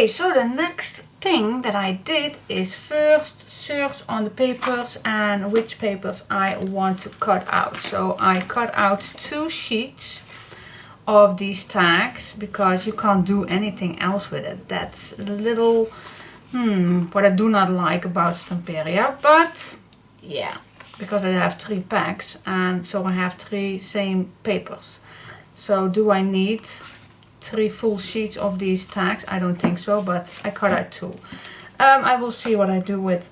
Okay, so the next thing that I did is first search on the papers and which papers I want to cut out. So I cut out 2 sheets of these tags because you can't do anything else with it. That's a little what I do not like about Stamperia, but yeah, because I have 3 packs and so I have 3 same papers. So do I need 3 full sheets of these tags? I don't think so, but I cut out 2. I will see what I do with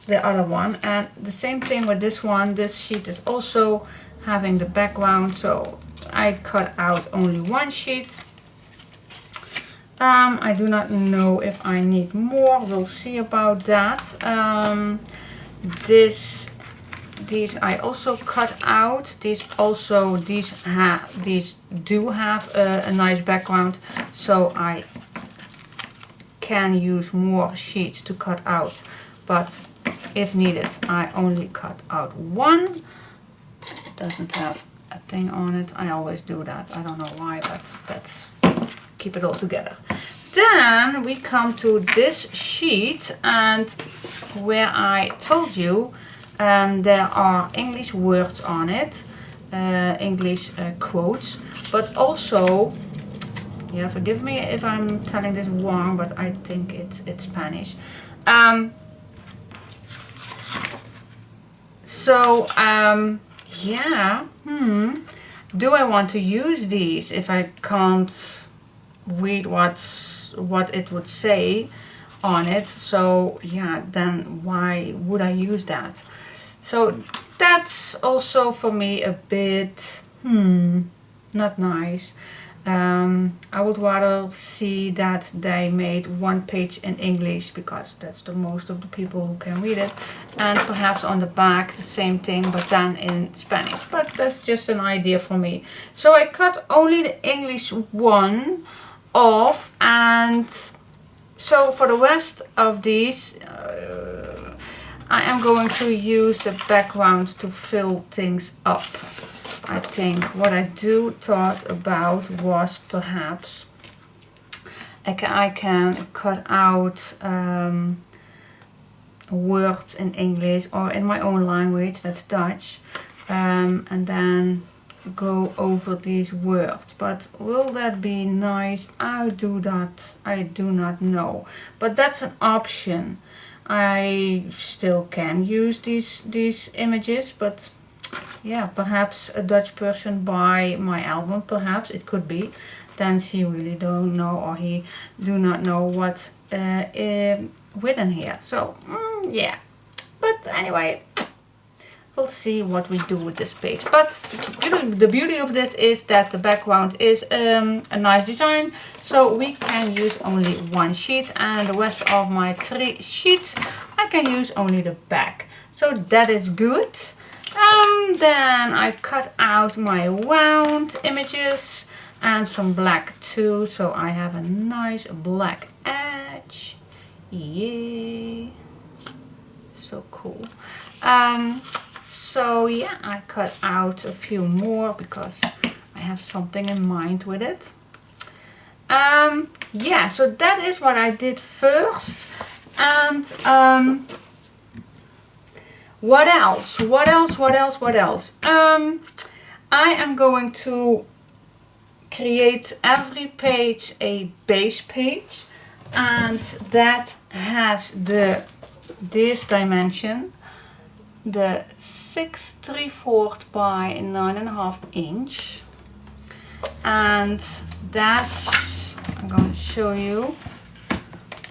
the other one, and the same thing with this one. This sheet is also having the background, so I cut out only 1 sheet. I do not know if I need more. We'll see about that. These I also cut out. These do have a nice background, so I can use more sheets to cut out. But if needed, I only cut out 1. It doesn't have a thing on it. I always do that. I don't know why, but let's keep it all together. Then we come to this sheet, and where I told you there are English words on it, English quotes, but also, yeah, forgive me if I'm telling this wrong, but I think it's Spanish. Yeah, do I want to use these if I can't read what it would say on it? So yeah, then why would I use that? So that's also for me a bit not nice. I would rather see that they made 1 page in English, because that's the most of the people who can read it, and perhaps on the back the same thing but then in Spanish. But that's just an idea for me. So I cut only the English one off, and so for the rest of these I am going to use the background to fill things up. I think what I thought about was perhaps I can cut out words in English or in my own language, that's Dutch, and then go over these words. But will that be nice? I do not know, but that's an option. I still can use these images, but yeah, perhaps a Dutch person buy my album, perhaps it could be. Then she really don't know, or he do not know what's written here. So yeah, but anyway, we'll see what we do with this page. But the beauty of this is that the background is a nice design, so we can use only 1 sheet, and the rest of my 3 sheets I can use only the back. So that is good. Then I cut out my round images and some black too, so I have a nice black edge. Yay, so cool. So yeah, I cut out a few more because I have something in mind with it. Yeah, so that is what I did first. And what else? I am going to create every page a base page, and that has this dimension, the 6 3/4 by 9.5 inch, and that's, I'm going to show you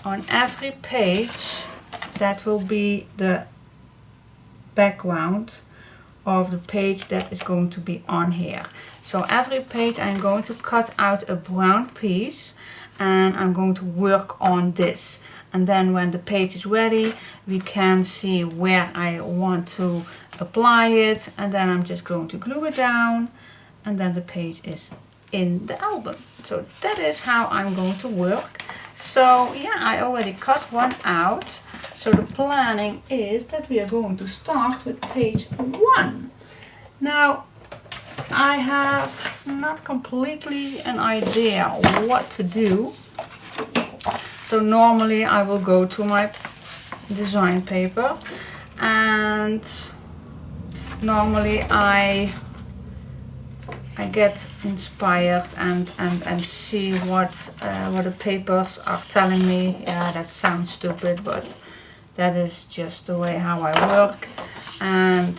on every page. That will be the background of the page that is going to be on here. So every page I'm going to cut out a brown piece, and I'm going to work on this, and then when the page is ready we can see where I want to apply it, and then I'm just going to glue it down, and then the page is in the album. So that is how I'm going to work. So yeah, I already cut one out. So the planning is that we are going to start with page 1. Now I have not completely an idea what to do. So normally I will go to my design paper, and normally I get inspired and see what the papers are telling me. Yeah, that sounds stupid, but that is just the way how I work. And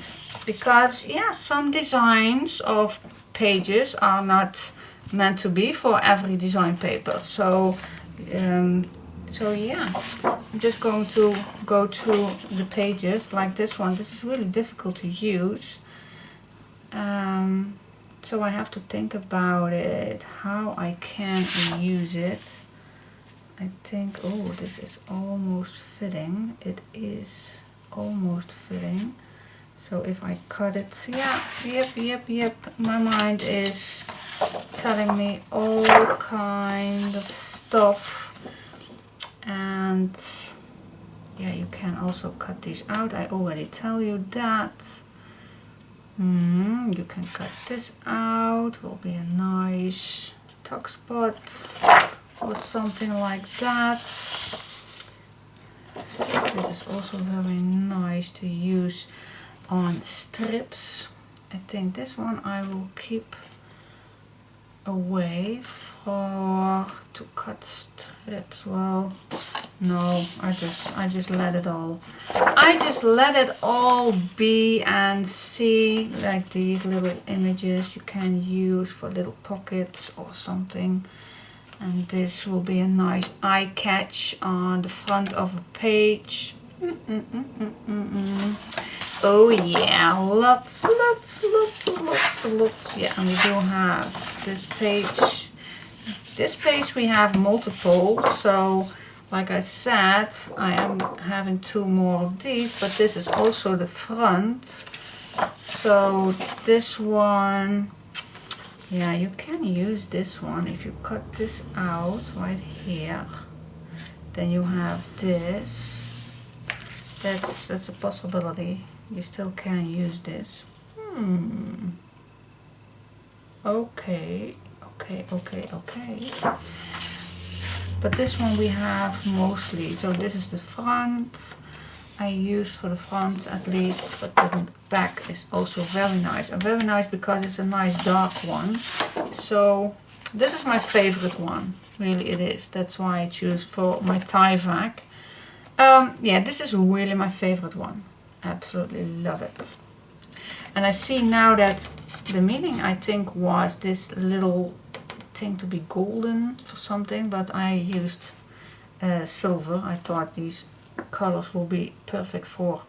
because yeah, some designs of pages are not meant to be for every design paper. So yeah, I'm just going to go through the pages like this one. This is really difficult to use. So I have to think about it, how I can use it. I think, oh, this is almost fitting. It is almost fitting. So if I cut it, yeah, yep. My mind is telling me all kind of stuff. And yeah, you can also cut these out. I already tell you that. You can cut this out. Will be a nice tuck spot or something like that. This is also very nice to use on strips. I think this one I will keep away to cut strips. Well, no, I just let it all. I just let it all be and see, like these little images you can use for little pockets or something. And this will be a nice eye catch on the front of a page. Oh yeah, lots. Yeah, and we do have this page. This page we have multiple, so like I said, I am having 2 more of these, but this is also the front. So this one, yeah, you can use this one if you cut this out right here. Then you have this. That's a possibility. You still can use this. Okay. But this one we have mostly. So this is the front. I use for the front at least, but the back is also very nice. And very nice because it's a nice dark one. So this is my favorite one. Really it is. That's why I choose for my tie vac. Yeah, this is really my favorite one. Absolutely love it. And I see now that the meaning, I think, was this little thing to be golden for something, but I used silver. I thought these colors will be perfect for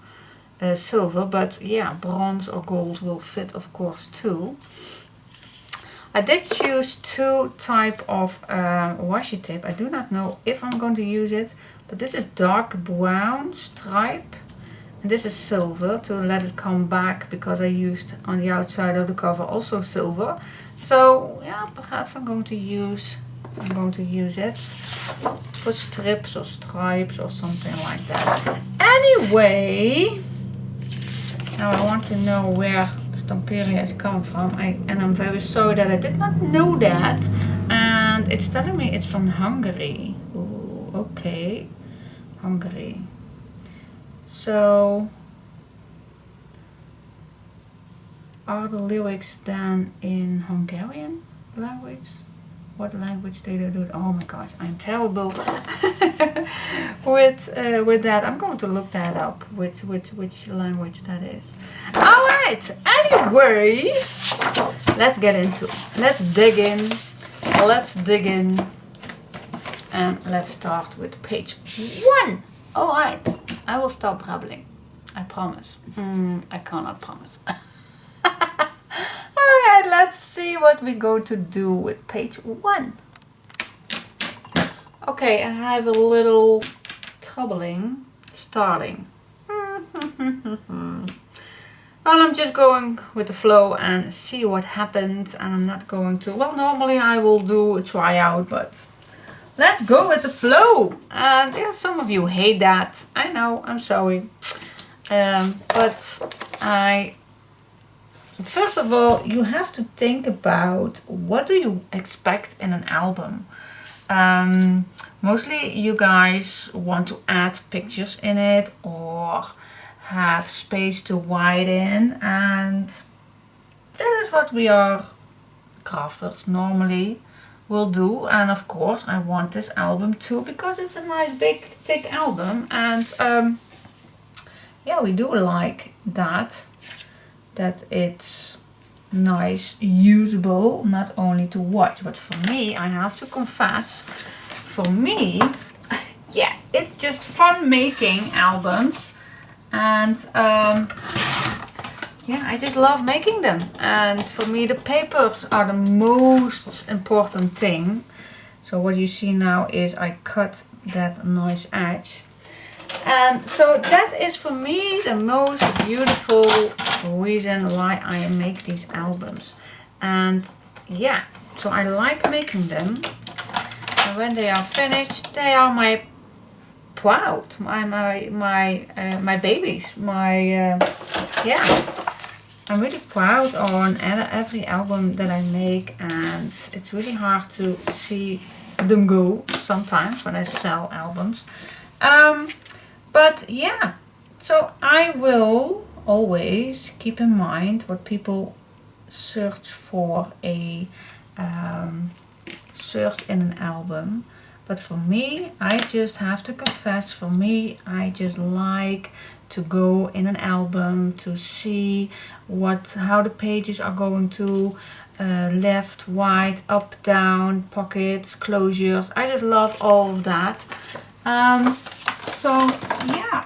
silver, but yeah, bronze or gold will fit, of course, too. I did choose 2 type of washi tape. I do not know if I'm going to use it, but this is dark brown stripe. And this is silver to let it come back, because I used on the outside of the cover also silver. So yeah, perhaps I'm going to use it for strips or stripes or something like that. Anyway, now I want to know where stamperia is coming from, and I'm very sorry that I did not know that. And it's telling me it's from Hungary. Ooh, okay, Hungary. So, are the lyrics then in Hungarian language? What language they do? Oh my gosh, I'm terrible with that. I'm going to look that up. Which language that is? All right. Anyway, let's get into it. Let's dig in. And let's start with page 1. All right. I will stop babbling. I promise. I cannot promise. Alright, let's see what we go to do with page 1. Okay, I have a little troubling starting. Well, I'm just going with the flow and see what happens, and I'm not going to, well, normally I will do a tryout, but let's go with the flow. And yeah, some of you hate that. I know, I'm sorry. But first of all, you have to think about what do you expect in an album. Mostly you guys want to add pictures in it or have space to widen, and that is what we are crafters normally will do. And of course I want this album too because it's a nice big thick album, and yeah, we do like that it's nice, usable, not only to watch, but for me, I have to confess, for me, yeah, it's just fun making albums, and yeah, I just love making them. And for me, the papers are the most important thing. So what you see now is I cut that nice edge. And so that is for me the most beautiful reason why I make these albums. And yeah, so I like making them. And when they are finished, they are my proud, my babies, yeah. I'm really proud on every album that I make, and it's really hard to see them go sometimes when I sell albums. But yeah, so I will always keep in mind what people search for a search in an album. But for me, I just have to confess, for me, I just like to go in an album to see how the pages are going to left, right, up, down, pockets, closures. I just love all of that. So yeah.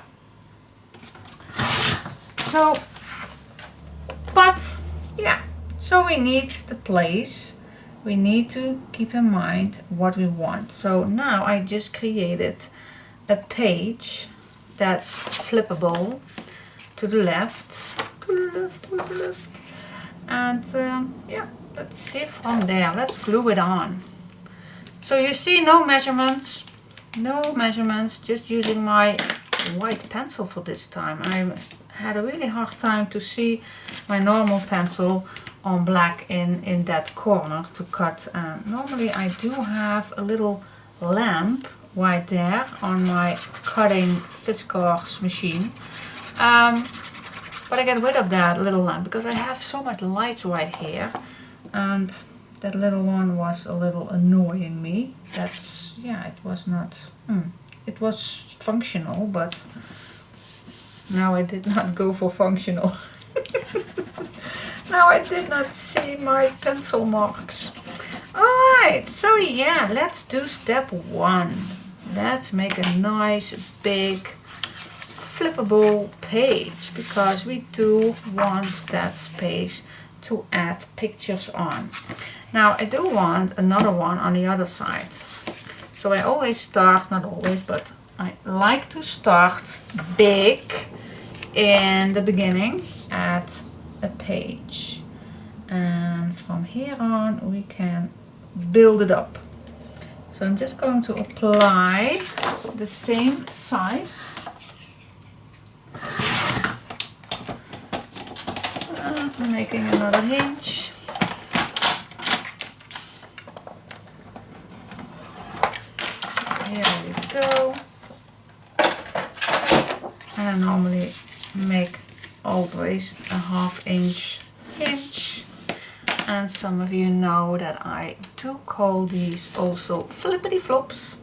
But yeah, so we need the place. We need to keep in mind what we want. So now I just created a page that's flippable to the left, and yeah, let's see from there. Let's glue it on. So you see, no measurements, just using my white pencil for this time. I had a really hard time to see my normal pencil on black in that corner to cut. Normally I do have a little lamp right there on my cutting Fiskars machine, but I get rid of that little lamp because I have so much light right here, and that little one was a little annoying me. That's, yeah, it was not, it was functional, but now I did not go for functional. Now I did not see my pencil marks. Alright, so yeah, let's do step 1. Let's make a nice big flippable page, because we do want that space to add pictures on. Now I do want another one on the other side. So I always start, not always, but I like to start big in the beginning at a page, and from here on we can build it up. So I'm just going to apply the same size, making another hinge. Here we go. And I normally make always a 1/2 inch hinge, and some of you know that I do call these also flippity flops.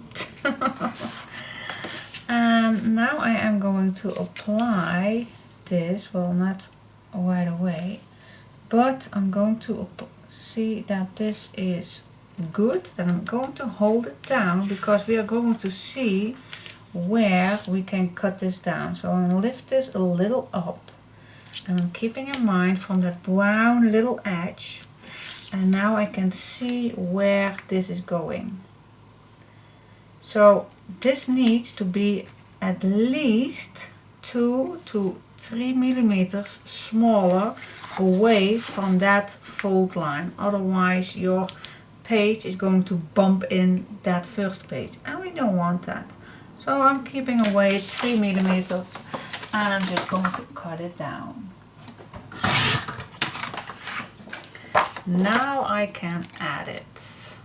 And now I am going to apply this, well, not right away, but I'm going to see that this is good. Then I'm going to hold it down, because we are going to see where we can cut this down. So I'm going to lift this a little up, and I'm keeping in mind from that brown little edge, and now I can see where this is going. So this needs to be at least 2 to 3 millimeters smaller away from that fold line, otherwise your page is going to bump in that first page, and we don't want that. So I'm keeping away 3 millimeters, and I'm just going to cut it down. Now I can add it.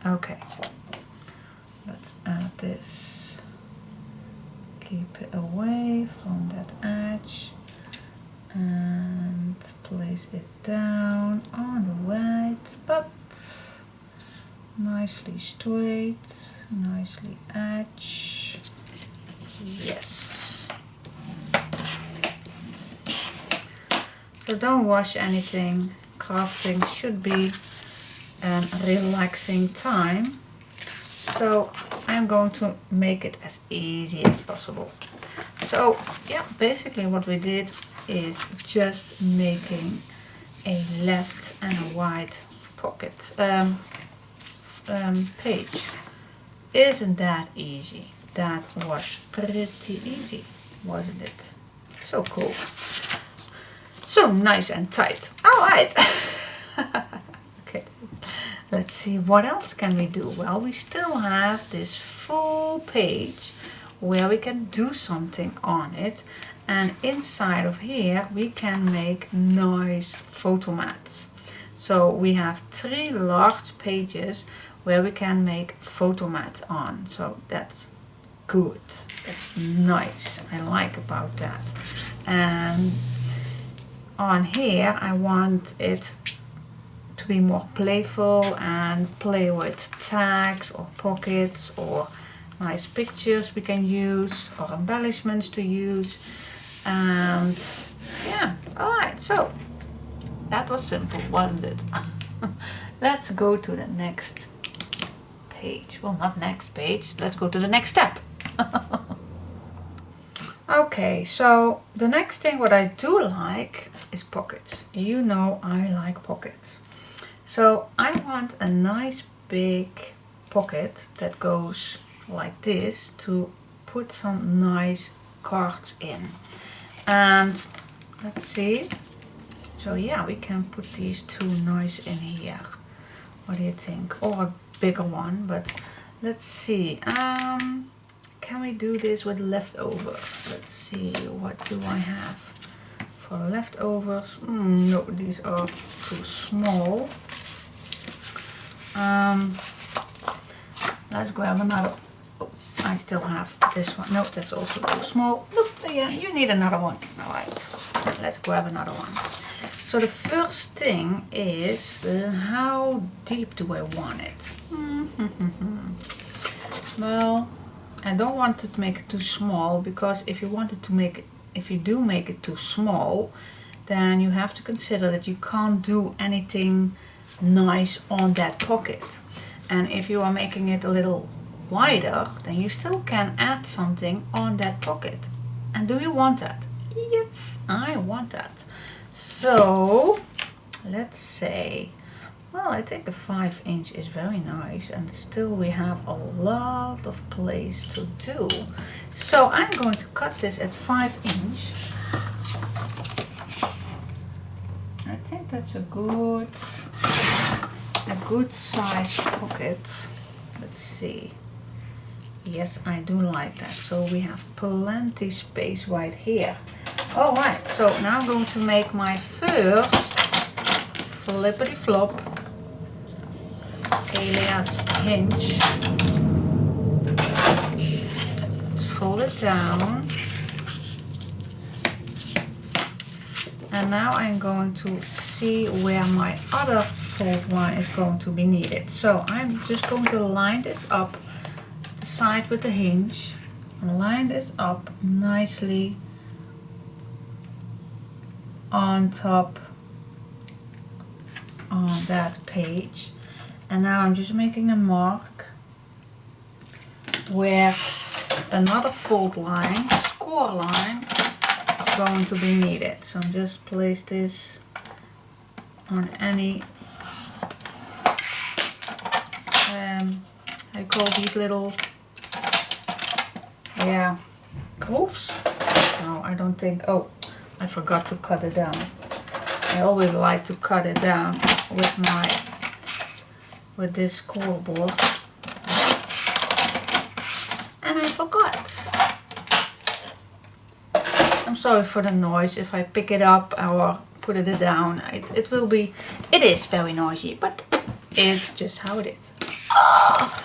Okay, let's add this. Keep it away from that edge and place it down on the right spot. Nicely straight, nicely edge. Yes. So don't wash anything. Crafting should be a relaxing time. So I'm going to make it as easy as possible. So yeah, basically what we did is just making a left and a right pocket page. Isn't that easy? That was pretty easy, wasn't it? So cool. So nice and tight. Alright. Okay. Let's see, what else can we do? Well, we still have this full page where we can do something on it. And inside of here we can make nice photo mats. So we have 3 large pages where we can make photo mats on. So that's good. That's nice. I like about that. And on here I want it to be more playful and play with tags or pockets or nice pictures we can use or embellishments to use. And yeah, alright, so that was simple, wasn't it? Let's go to the next page. Well, not next page, let's go to the next step. Okay, so the next thing what I do like is pockets. You know I like pockets. So I want a nice big pocket that goes like this to put some nice cards in. And let's see. So yeah, we can put these 2 nice in here. What do you think? Or a bigger one, but let's see. Can we do this with leftovers? Let's see, what do I have for leftovers? No, these are too small. Let's grab another. Oh, I still have this one. No, that's also too small. Look, yeah, you need another one. Alright, let's grab another one. So the first thing is, how deep do I want it? Well, I don't want to make it too small, because if you do make it too small, then you have to consider that you can't do anything nice on that pocket. And if you are making it a little wider, then you still can add something on that pocket. And do you want that? Yes, I want that. So let's say, well, I think a 5" is very nice, and still we have a lot of place to do. So I'm going to cut this at 5". I think that's a good size pocket. Let's see. Yes, I do like that. So we have plenty space right here. Alright, so now I'm going to make my first flippity flop alias hinge. Let's fold it down. And now I'm going to see where my other fold line is going to be needed. So I'm just going to line this up the side with the hinge and line this up nicely on top on that page. And now I'm just making a mark where another fold line, score line, is going to be needed. So just place this on any, I call these little, yeah, grooves. No, I don't think, oh, I forgot to cut it down. I always like to cut it down with this scoreboard. And I forgot. I'm sorry for the noise if I pick it up or put it down. It is very noisy, but it's just how it is. Oh,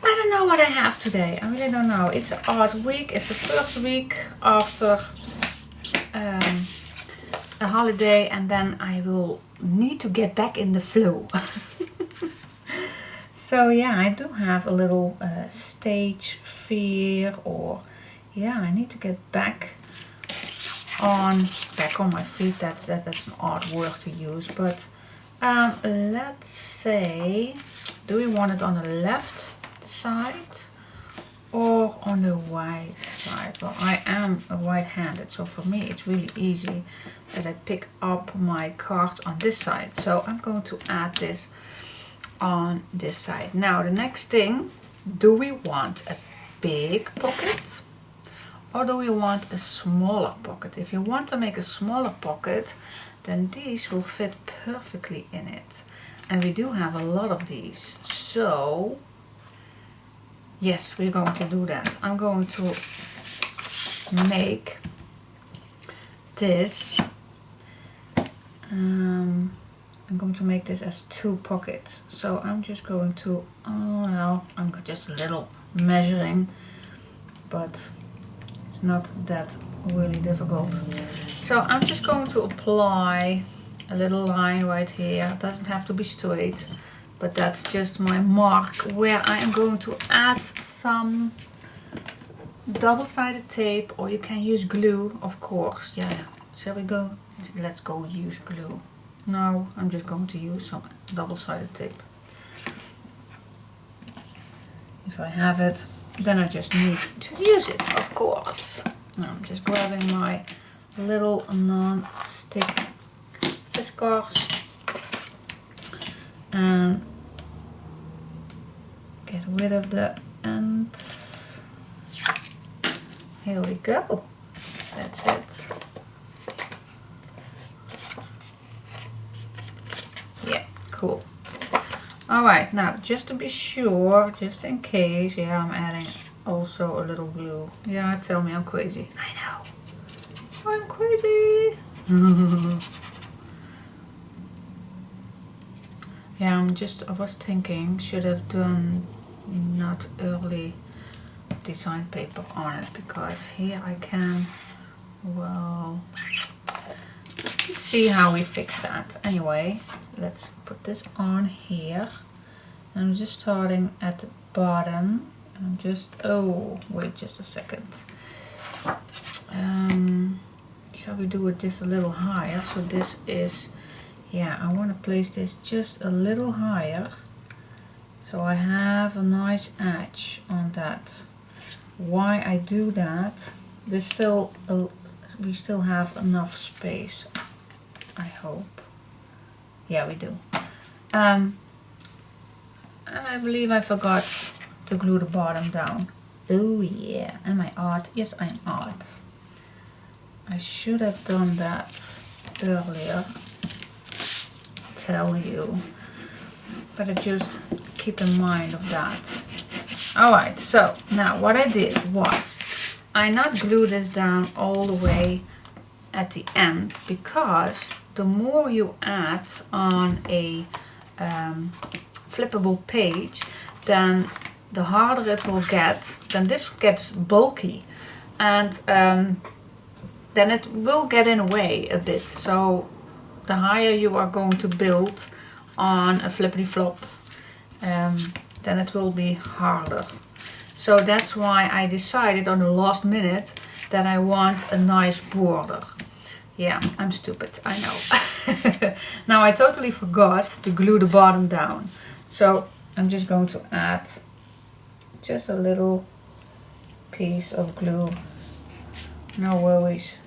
I don't know what I have today. I really don't know. It's an art week. It's the first week after a holiday, and then I will need to get back in the flow. So yeah, I do have a little stage fear, or yeah, I need to get back on my feet. That's an odd word to use, but let's say, do we want it on the left side or on the right side? Well, I am right-handed, so for me it's really easy that I pick up my cards on this side. So I'm going to add this on this side. Now the next thing, do we want a big pocket or do we want a smaller pocket? If you want to make a smaller pocket, then these will fit perfectly in it, and we do have a lot of these, so yes, we're going to do that. I'm going to make this I'm going to make this as 2 pockets. So I'm just going to, oh no, I'm just a little measuring, but it's not that really difficult. So I'm just going to apply a little line right here. It doesn't have to be straight, but that's just my mark where I am going to add some double-sided tape, or you can use glue, of course. Yeah, shall we go? Let's go use glue. No, I'm just going to use some double-sided tape. If I have it, then I just need to use it, of course. Now I'm just grabbing my little non-stick whiskers and get rid of the ends. Here we go. That's it. Yeah, cool. Alright, now just to be sure, just in case, yeah, I'm adding also a little glue. Yeah, tell me I'm crazy. I know. I'm crazy. Yeah, I was thinking, should have done not early design paper on it, because here I can, well, let's see how we fix that. Anyway, let's put this on here. I'm just starting at the bottom. I'm just, oh, wait just a second. Shall we do it just a little higher? So this is, yeah, I want to place this just a little higher, so I have a nice edge on that. Why I do that, there's still we still have enough space, I hope. Yeah, we do. And I believe I forgot to glue the bottom down. Oh yeah, am I art? Yes, I am art. I should have done that earlier, tell you, but I just keep in mind of that. Alright, so now what I did was I not glue this down all the way at the end, because the more you add on a flippable page, then the harder it will get. Then this gets bulky, and then it will get in the way a bit. So the higher you are going to build on a flippity flop, then it will be harder. So that's why I decided on the last minute that I want a nice border. Yeah, I'm stupid, I know. Now I totally forgot to glue the bottom down. So I'm just going to add just a little piece of glue. No worries.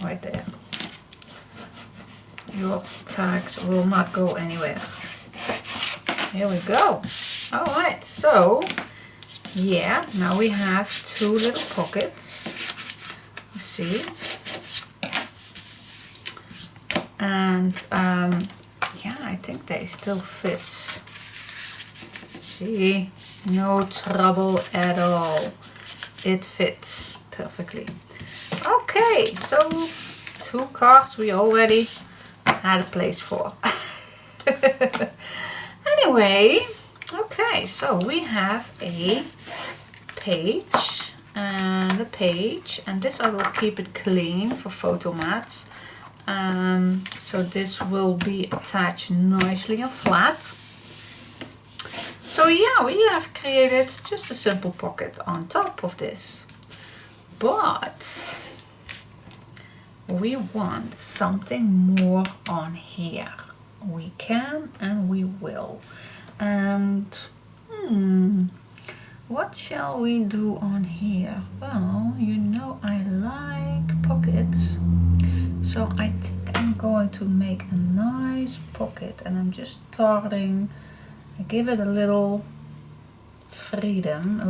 Right there. Your tags will not go anywhere. Here we go. Alright, so yeah, now we have 2 little pockets. You see? And yeah, I think they still fit. See? No trouble at all. It fits perfectly. Okay, so 2 cards we already had a place for. Anyway, okay, so we have a page and a page, and this I will keep it clean for photo mats. So this will be attached nicely and flat. So yeah, we have created just a simple pocket on top of this, but we want something more on here. We can and we will. And what shall we do on here? Well, you know I like pockets, so I think I'm going to make a nice pocket, and I'm just starting. I give it a little freedom,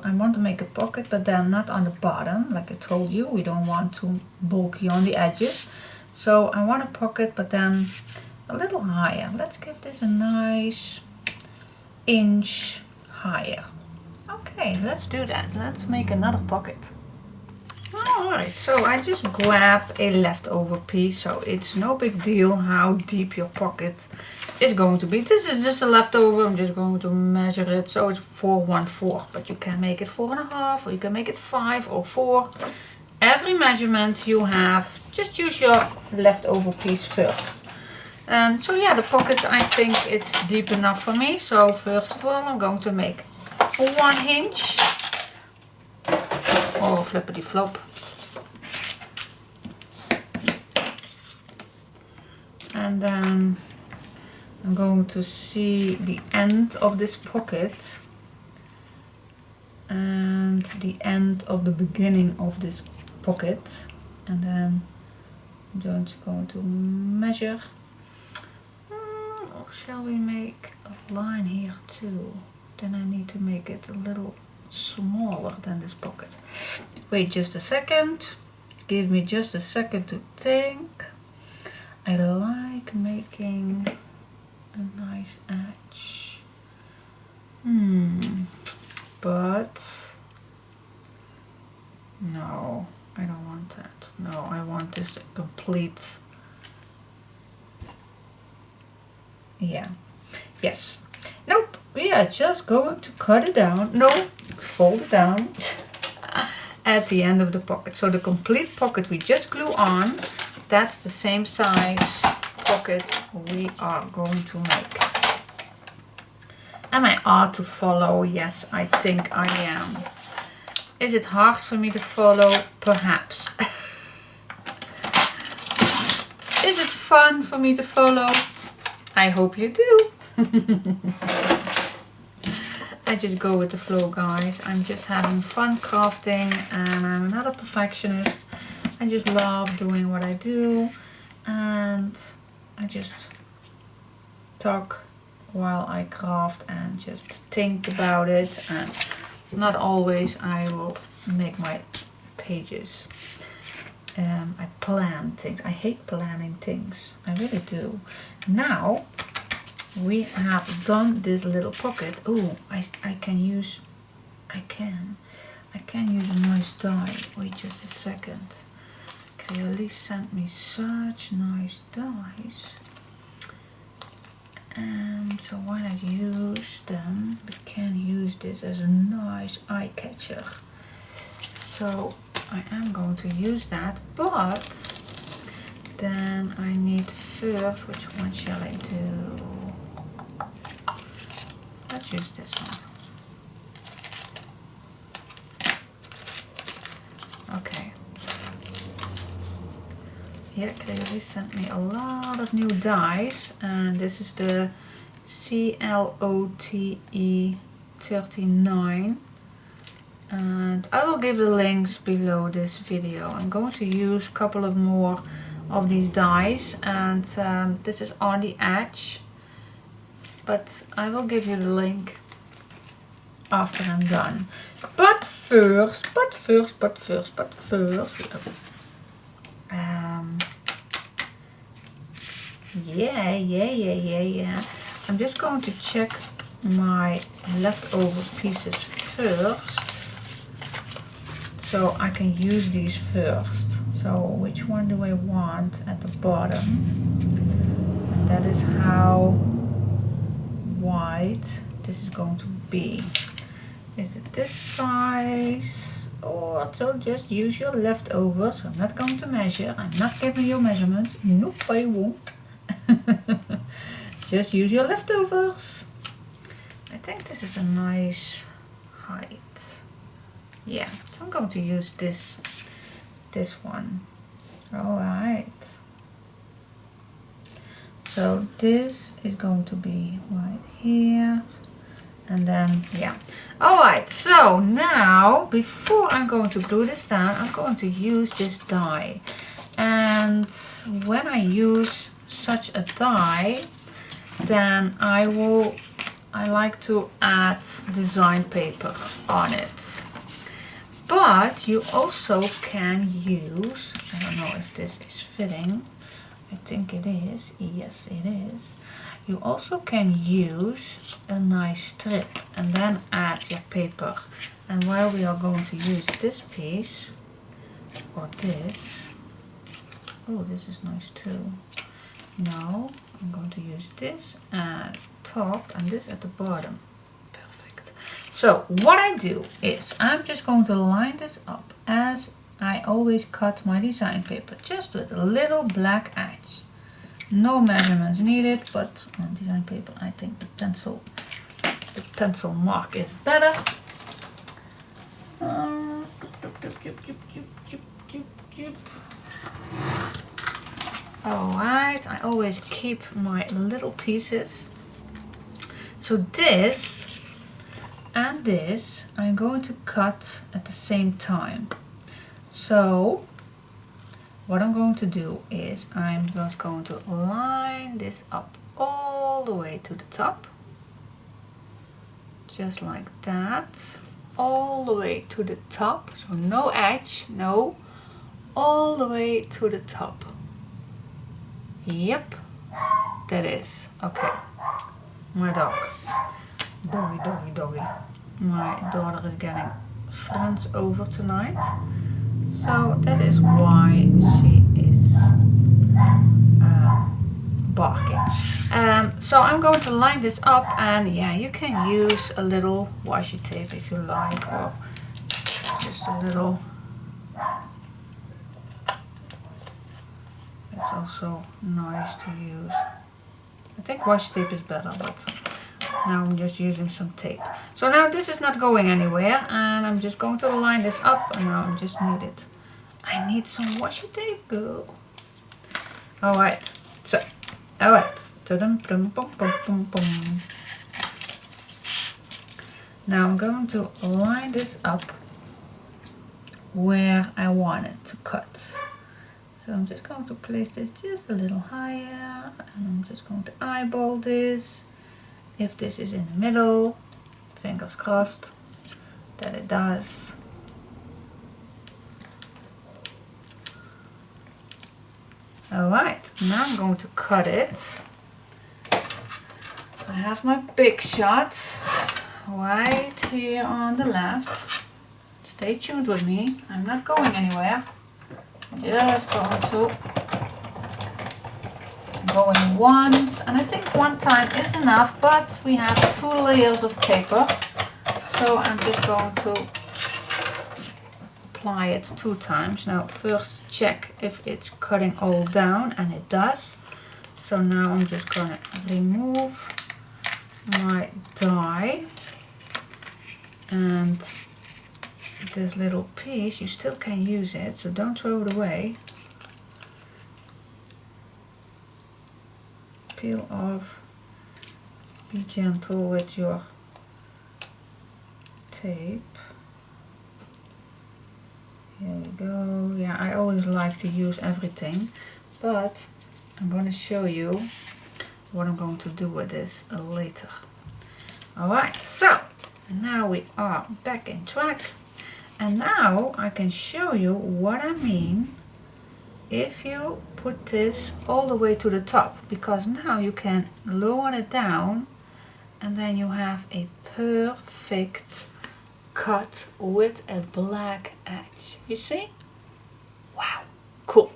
I want to make a pocket, but then not on the bottom, like I told you, we don't want to bulky on the edges. So I want a pocket, but then a little higher. Let's give this a nice inch higher. Okay, let's do that. Let's make another pocket. Alright, so I just grab a leftover piece, so it's no big deal how deep your pocket is going to be. This is just a leftover, I'm just going to measure it, so it's 4 1/4, but you can make it 4 1/2, or you can make it 5 or 4. Every measurement you have, just use your leftover piece first. So yeah, the pocket, I think it's deep enough for me. So first of all, I'm going to make 1 hinge, or flippity flop. And then I'm going to see the end of this pocket and the end of the beginning of this pocket, and then I'm just going to measure. Or shall we make a line here too? Then I need to make it a little smaller than this pocket. Wait just a second. Give me just a second to think. I like making a nice edge. But no, I don't want that. No, I want this complete. Yeah. Yes. Nope. We are just going to cut it down. No, fold it down at the end of the pocket. So the complete pocket we just glue on, that's the same size pocket we are going to make. Am I hard to follow? Yes, I think I am. Is it hard for me to follow? Perhaps. Is it fun for me to follow? I hope you do. I just go with the flow, guys. I'm just having fun crafting, and I'm not a perfectionist. I just love doing what I do, and I just talk while I craft and just think about it, and not always I will make my pages. I plan things. I hate planning things. I really do. Now we have done this little pocket. Oh, I can use a nice die. Wait just a second. Kelly sent me such nice dies. So why not use them? We can use this as a nice eye catcher. So I am going to use that, but then I need first, which one shall I do? Let's use this one. Okay. Here Kelly sent me a lot of new dies, and this is the CLOTE 39. And I will give the links below this video. I'm going to use a couple of more of these dies, and this is on the edge, but I will give you the link after I'm done. But first, yeah. I'm just going to check my leftover pieces first, so I can use these first. So which one do I want at the bottom? And that is how wide this is going to be. Is it this size? Or so just use your leftovers. I'm not going to measure. I'm not giving you measurements. Nope, I won't. Just use your leftovers. I think this is a nice height. Yeah, so I'm going to use this one. Alright. So this is going to be right here. And then, yeah. Alright, so now, before I'm going to glue this down, I'm going to use this die. And when I use such a die, then I like to add design paper on it. But you also can use, I don't know if this is fitting, I think it is, yes it is. You also can use a nice strip and then add your paper. And while we are going to use this piece, or this, oh this is nice too. Now I'm going to use this as top and this at the bottom. Perfect. So what I do is I'm just going to line this up as I always cut my design paper, just with a little black edge. No measurements needed, but on design paper I think the pencil mark is better. Alright, I always keep my little pieces. So this and this I'm going to cut at the same time. So what I'm going to do is I'm just going to line this up all the way to the top. Just like that. All the way to the top. So no edge, no. All the way to the top. Yep, that is. Okay. My dog. Doggy, doggy, doggy. My daughter is getting friends over tonight. So that is why she is barking. So I'm going to line this up, and yeah, you can use a little washi tape if you like, or just a little. It's also nice to use. I think washi tape is better, but now I'm just using some tape. So now this is not going anywhere, and I'm just going to line this up, and now I just need it. I need some washi tape, girl. Alright, so, alright. Now I'm going to line this up where I want it to cut. So I'm just going to place this just a little higher, and I'm just going to eyeball this. If this is in the middle, fingers crossed that it does. Alright, now I'm going to cut it. I have my big shot right here on the left. Stay tuned with me, I'm not going anywhere. Just going to go in once, and I think one time is enough, but we have 2 layers of paper, so I'm just going to apply it 2 times. Now first check if it's cutting all down, and it does. So now I'm just going to remove my die, and this little piece, you still can use it, so don't throw it away. Peel off, be gentle with your tape. Here we go. Yeah, I always like to use everything, but I'm going to show you what I'm going to do with this later. Alright, so now we are back in track. And now I can show you what I mean if you put this all the way to the top, because now you can lower it down and then you have a perfect cut with a black edge. You see? Wow, cool.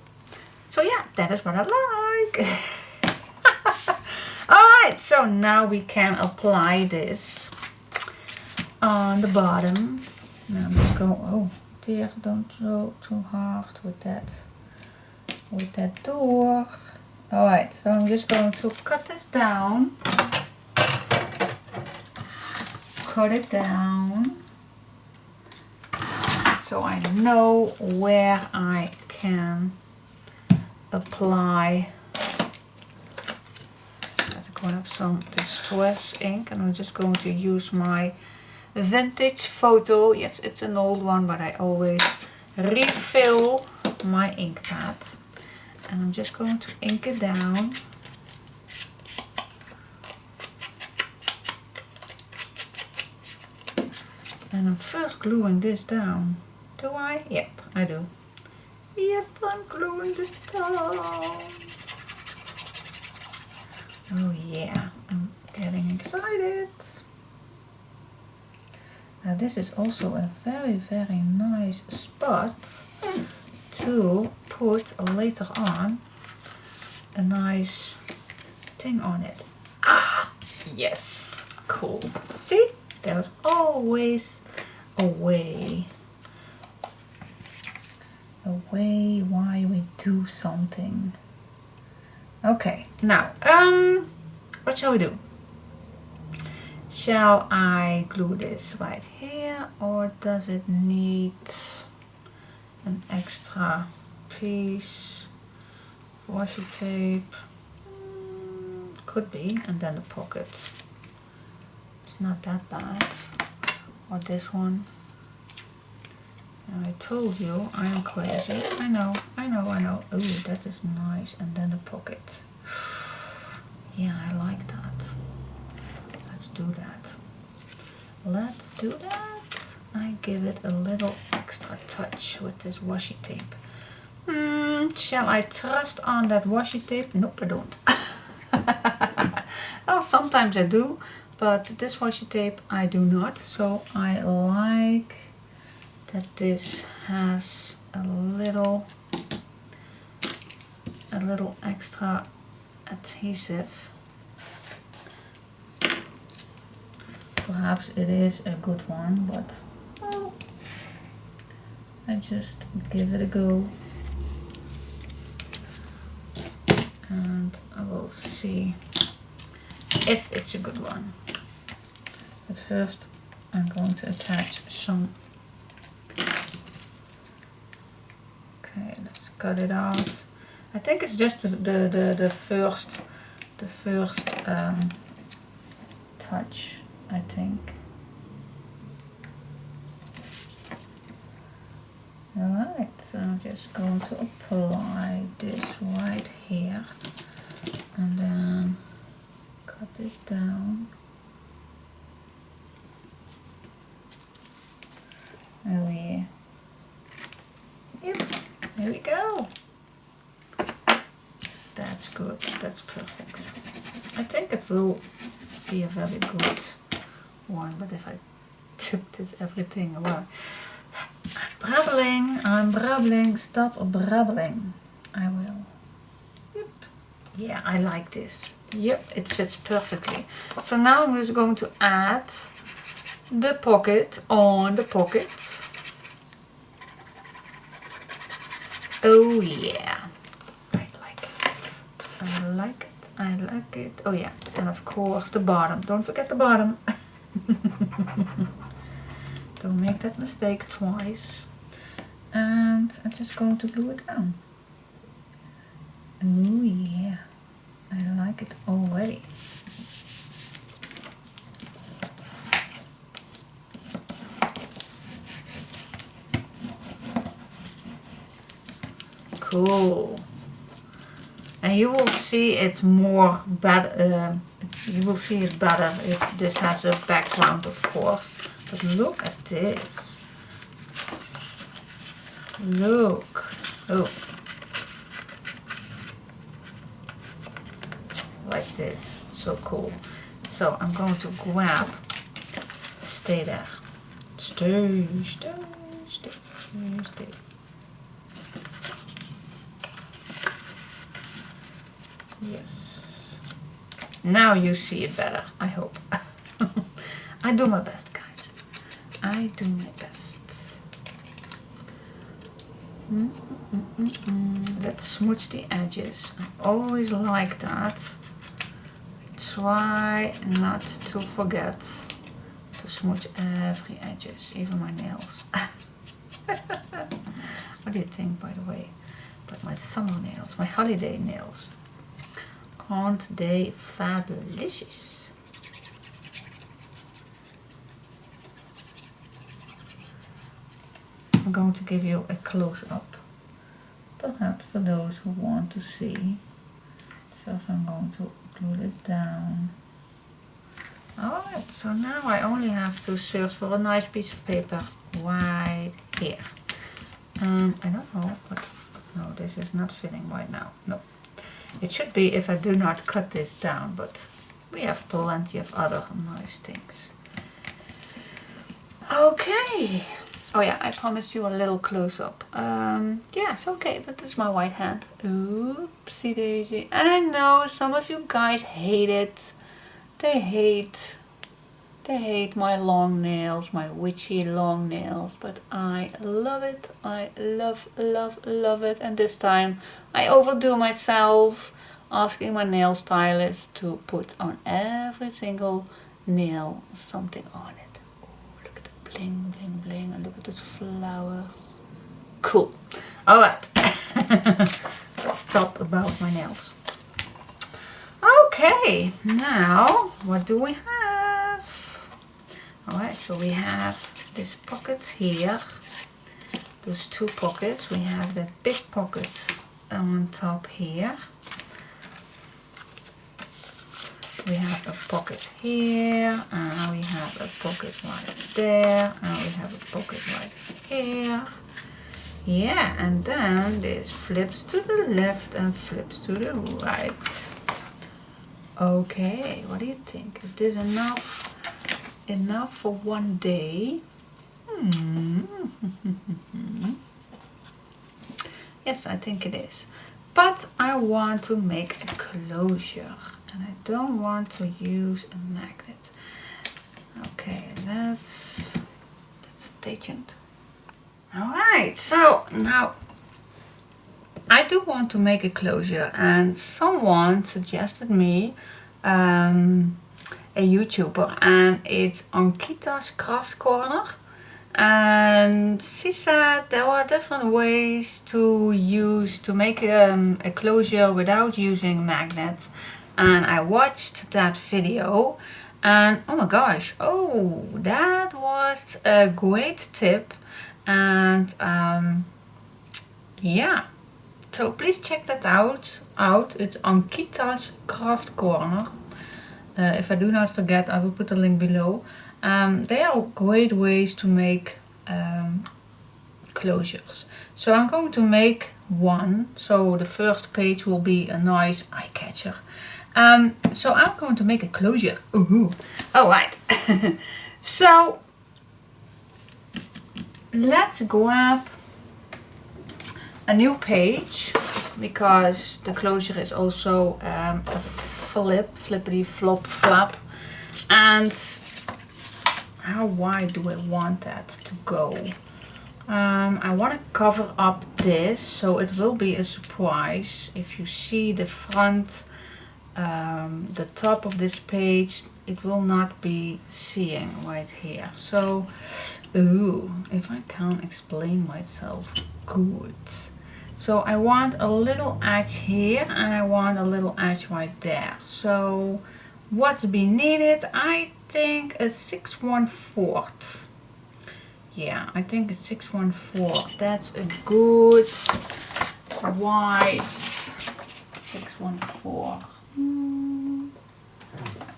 So yeah, that is what I like. Alright. Alright, so now we can apply this on the bottom. Now I'm just going, oh dear, don't go too hard with that door. Alright, so I'm just going to cut this down. Cut it down. So I know where I can apply. Let's go up some distress ink, and I'm just going to use my vintage photo. Yes, it's an old one, but I always refill my ink pad. And I'm just going to ink it down. And I'm first gluing this down. Do I? Yep, I do. Yes, I'm gluing this down. Oh yeah, I'm getting excited. Now this is also a very, very nice spot to put later on a nice thing on it. Ah, yes, cool. See, there's always a way why we do something. Okay, now, what shall we do? Shall I glue this right here, or does it need an extra piece of washi tape? Could be, and then the pocket. It's not that bad. Or this one. Now I told you I am crazy. I know. Oh, that is nice. And then the pocket. Yeah, I like that. Let's do that. Let's do that. I give it a little extra touch with this washi tape. Shall I trust on that washi tape? Nope, I don't. Well, sometimes I do, but this washi tape I do not. So I like that this has a little extra adhesive. Perhaps it is a good one, but well, I just give it a go, and I will see if it's a good one. But first I'm going to attach some. Okay, let's cut it out. I think it's just the first touch, I think. Alright, so I'm just going to apply this right here and then cut this down. Oh yeah. Yep, there we go. That's good, that's perfect. I think it will be a very good one, but if I tip this everything away. I'm brabbling, stop brabbling. I will. Yep. Yeah, I like this. Yep, it fits perfectly. So now I'm just going to add the pocket on the pocket. Oh yeah. I like it. Oh yeah, and of course the bottom. Don't forget the bottom. Don't make that mistake twice. And I'm just going to glue it down. Oh yeah, I like it already. Cool. And you will see it more better. You will see it better if this has a background, of course. But look at this. Look. Oh. Like this. So cool. So I'm going to grab. Stay there. Stay. Yes. Now you see it better, I hope. I do my best, guys. I do my best. Let's smooch the edges. I always like that. Try not to forget to smooch every edges, even my nails. What do you think, by the way? But my summer nails, my holiday nails. Aren't they fabulous? I'm going to give you a close-up, perhaps for those who want to see. First I'm going to glue this down. Alright, so now I only have to search for a nice piece of paper right here. And I don't know, but no, this is not fitting right now. No, it should be if I do not cut this down, but we have plenty of other nice things. Okay. Oh yeah, I promised you a little close-up. Yeah, it's okay, but this is my white hand. Oopsie daisy. And I know some of you guys hate it. They hate my long nails, my witchy long nails, but I love it. I love it. And this time I overdo myself, asking my nail stylist to put on every single nail something on it. Bling, bling, bling, and look at those flowers. Cool. Alright. Let's stop about my nails. Okay, now what do we have? Alright, so we have this pocket here. Those two pockets. We have the big pocket on top here. We have a pocket here, and we have a pocket right there, and we have a pocket right here. Yeah, and then this flips to the left and flips to the right. Okay, what do you think? Is this enough for one day? Yes, I think it is. But I want to make a closure. And I don't want to use a magnet. Okay, let's stay tuned. Alright, so now I do want to make a closure, and someone suggested me a YouTuber, and it's Ankita's Craft Corner. And she said there are different ways to make a closure without using magnets. And I watched that video, and oh my gosh, oh, that was a great tip. And yeah, so please check that out. It's Ankita's Craft Corner. If I do not forget, I will put the link below. They are great ways to make closures. So I'm going to make one. So the first page will be a nice eye catcher. So I'm going to make a closure. Ooh. Alright. So let's grab a new page, because the closure is also a flippity flop flap. And how wide do I want that to go? I want to cover up this, so it will be a surprise if you see the front. The top of this page, it will not be seeing right here. So, ooh, if I can explain myself good. So I want a little edge here, and I want a little edge right there. So what's beneath it? I think a 6/1/4. Yeah, I think it's 6/1/4. That's a good wide 6/1/4.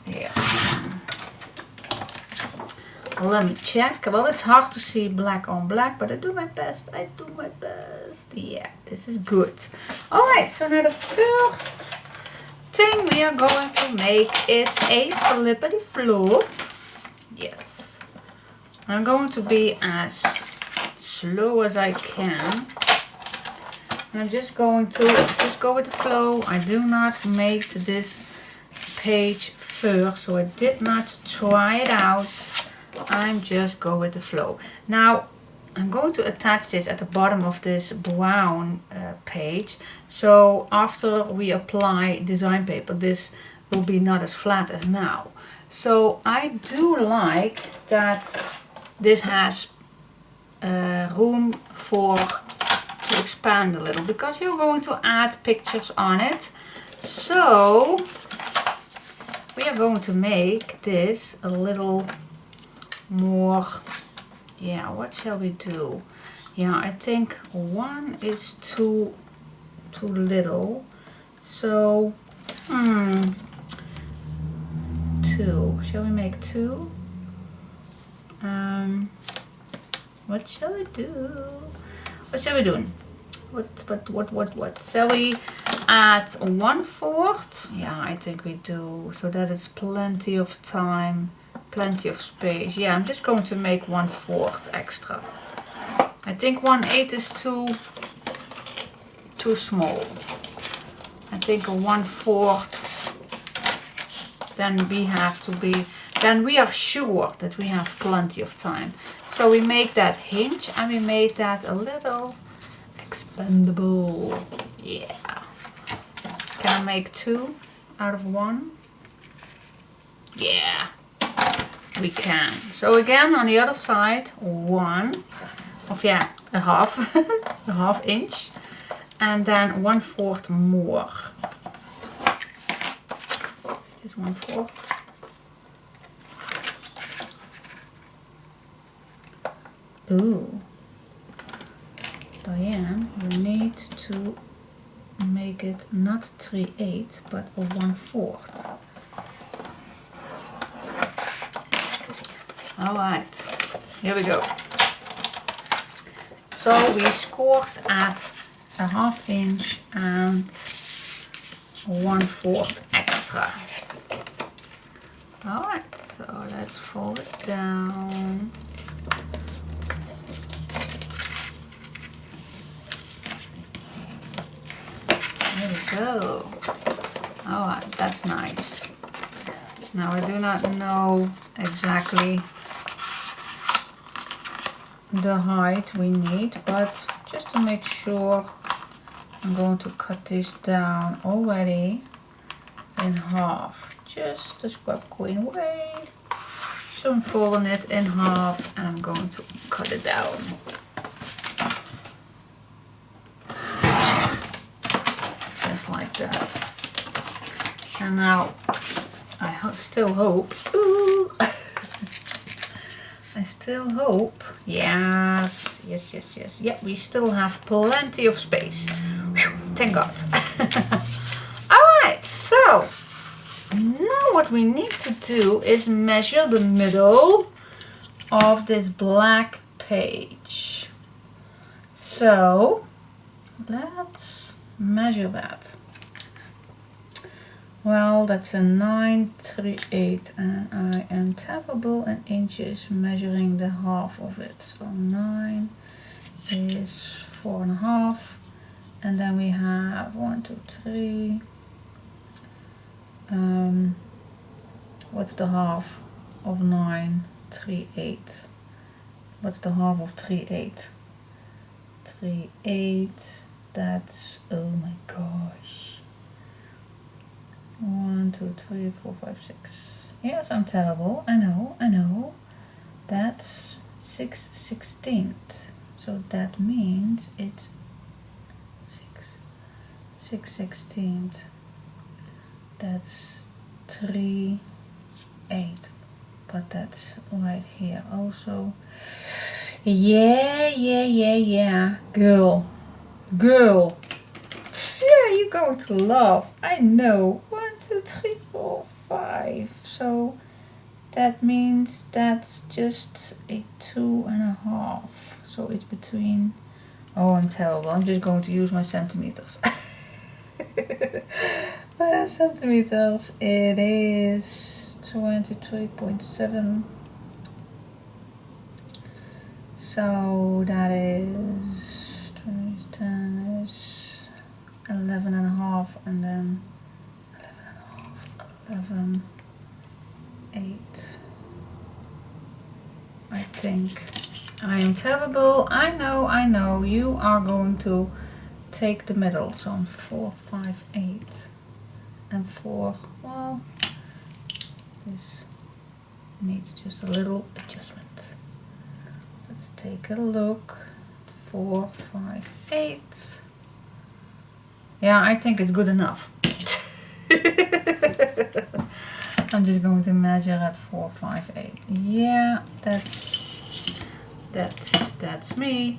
Here. Let me check. Well, it's hard to see black on black, but I do my best. Yeah, this is good. Alright, so now the first thing we are going to make is a flippity flop. Yes. I'm going to be as slow as I can. I'm just going to go with the flow. I do not make this page first, so I did not try it out. I'm just go with the flow. Now I'm going to attach this at the bottom of this brown page, so after we apply design paper this will be not as flat as now. So I do like that this has room for to expand a little, because you're going to add pictures on it. So we are going to make this a little more, yeah, what shall we do? Yeah, I think one is too little, so two. Shall we make two? What shall we do? What shall we do? What? Shall we add 1/4? Yeah, I think we do. So that is plenty of time, plenty of space. Yeah, I'm just going to make 1/4 extra. I think 1/8 is too small. I think a 1/4. Then we are sure that we have plenty of time. So we make that hinge and we make that a little expandable. Yeah. Can I make 2 out of 1? Yeah, we can. So again on the other side, 1 of, yeah, a half, a half inch, and then 1/4 more. Is this 1/4? Ooh, Diane, you need to make it not 3/8 but a 1/4. Alright, here we go. So we scored at a half inch and 1/4 extra. Alright, so let's fold it down. There we go. Alright, that's nice. Now I do not know exactly the height we need, but just to make sure, I'm going to cut this down already in half. Just the scrap queen way. So I'm folding it in half and I'm going to cut it down. Just like that. And now I still hope, ooh, I still hope, yes, yeah, we still have plenty of space. Whew, thank God. Alright, so now what we need to do is measure the middle of this black page. So let's measure that. Well, that's a 9 3/8 and I am terrible in inches measuring the half of it. So 9 is 4.5 and then we have 1 2 3. What's the half of 9 3/8? What's the half of 3/8? 3/8, that's, oh my gosh, 1 2 3 4 5 6. Yes, I'm terrible, I know. That's 6/16. So that means it's 6/16. That's 3/8. But that's right here also. Yeah. Girl. Yeah, you're going to laugh. I know. 1 2 3 4 5. So that means that's just a 2.5. So it's between. Oh, I'm terrible. I'm just going to use my centimeters. Centimeters. It is 23.7. So that is 10 is 11.5 and then 7, 8. I think I am terrible. I know. You are going to take the middle. So 4, 5, 8 and 4. Well, this needs just a little adjustment. Let's take a look. 4, 5, 8. Yeah, I think it's good enough. I'm just going to measure at 4, 5, 8. Yeah, that's me.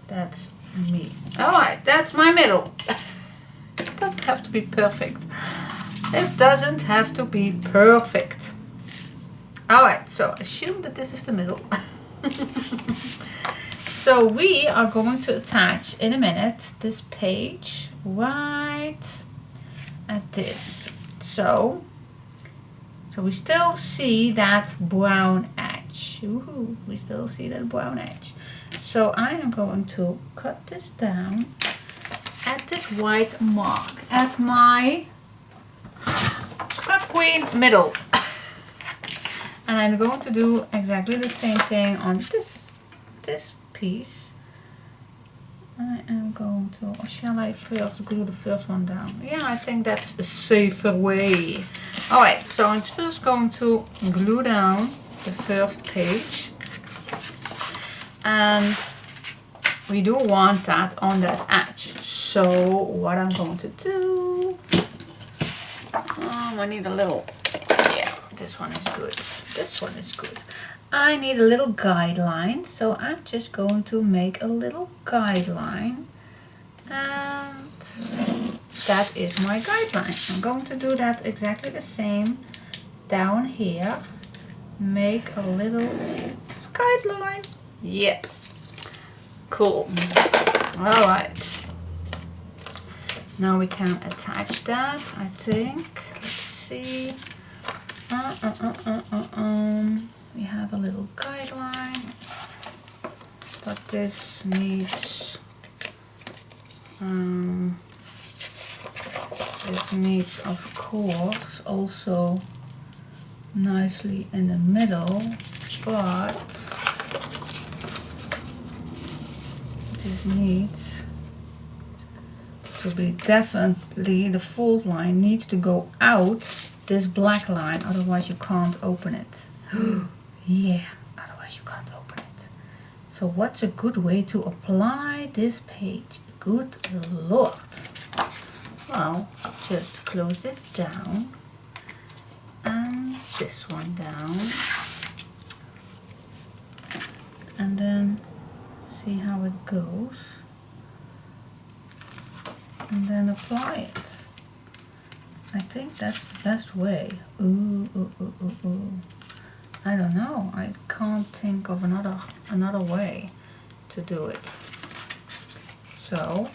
That's me. Alright, that's my middle. It doesn't have to be perfect. It doesn't have to be perfect. Alright, so assume that this is the middle. So we are going to attach in a minute this page right at this. So we still see that brown edge. Woohoo, we still see that brown edge. So I am going to cut this down at this white mark, at my Scrap Queen middle. And I'm going to do exactly the same thing on this piece. I am going to, or shall I first glue the first one down? Yeah, I think that's a safer way. Alright, so I'm first going to glue down the first page. And we do want that on that edge. So what I'm going to do, I need a little, yeah, this one is good. This one is good. I need a little guideline, so I'm just going to make a little guideline, and that is my guideline. I'm going to do that exactly the same down here. Make a little guideline. Yep. Cool. Alright. Now we can attach that, I think. Let's see. We have a little guideline, but this needs of course also nicely in the middle, but this needs to be definitely, the fold line needs to go out this black line, otherwise you can't open it. Yeah, otherwise you can't open it. So what's a good way to apply this page? Good Lord. Well, just close this down and this one down, and then see how it goes, and then apply it. I think that's the best way. Ooh. I don't know. I can't think of another way to do it. So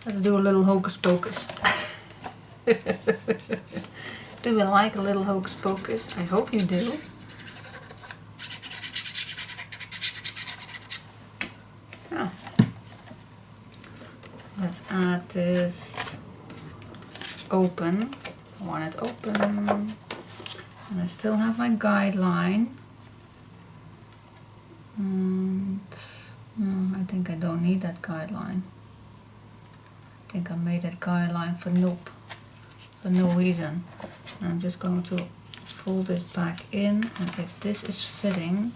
let's do a little hocus pocus. Do you like a little hocus pocus? I hope you do. Oh. Let's add this open. I want it open. And I still have my guideline. And I think I don't need that guideline. I think I made that guideline for no reason. I'm just going to fold this back in, and if this is fitting,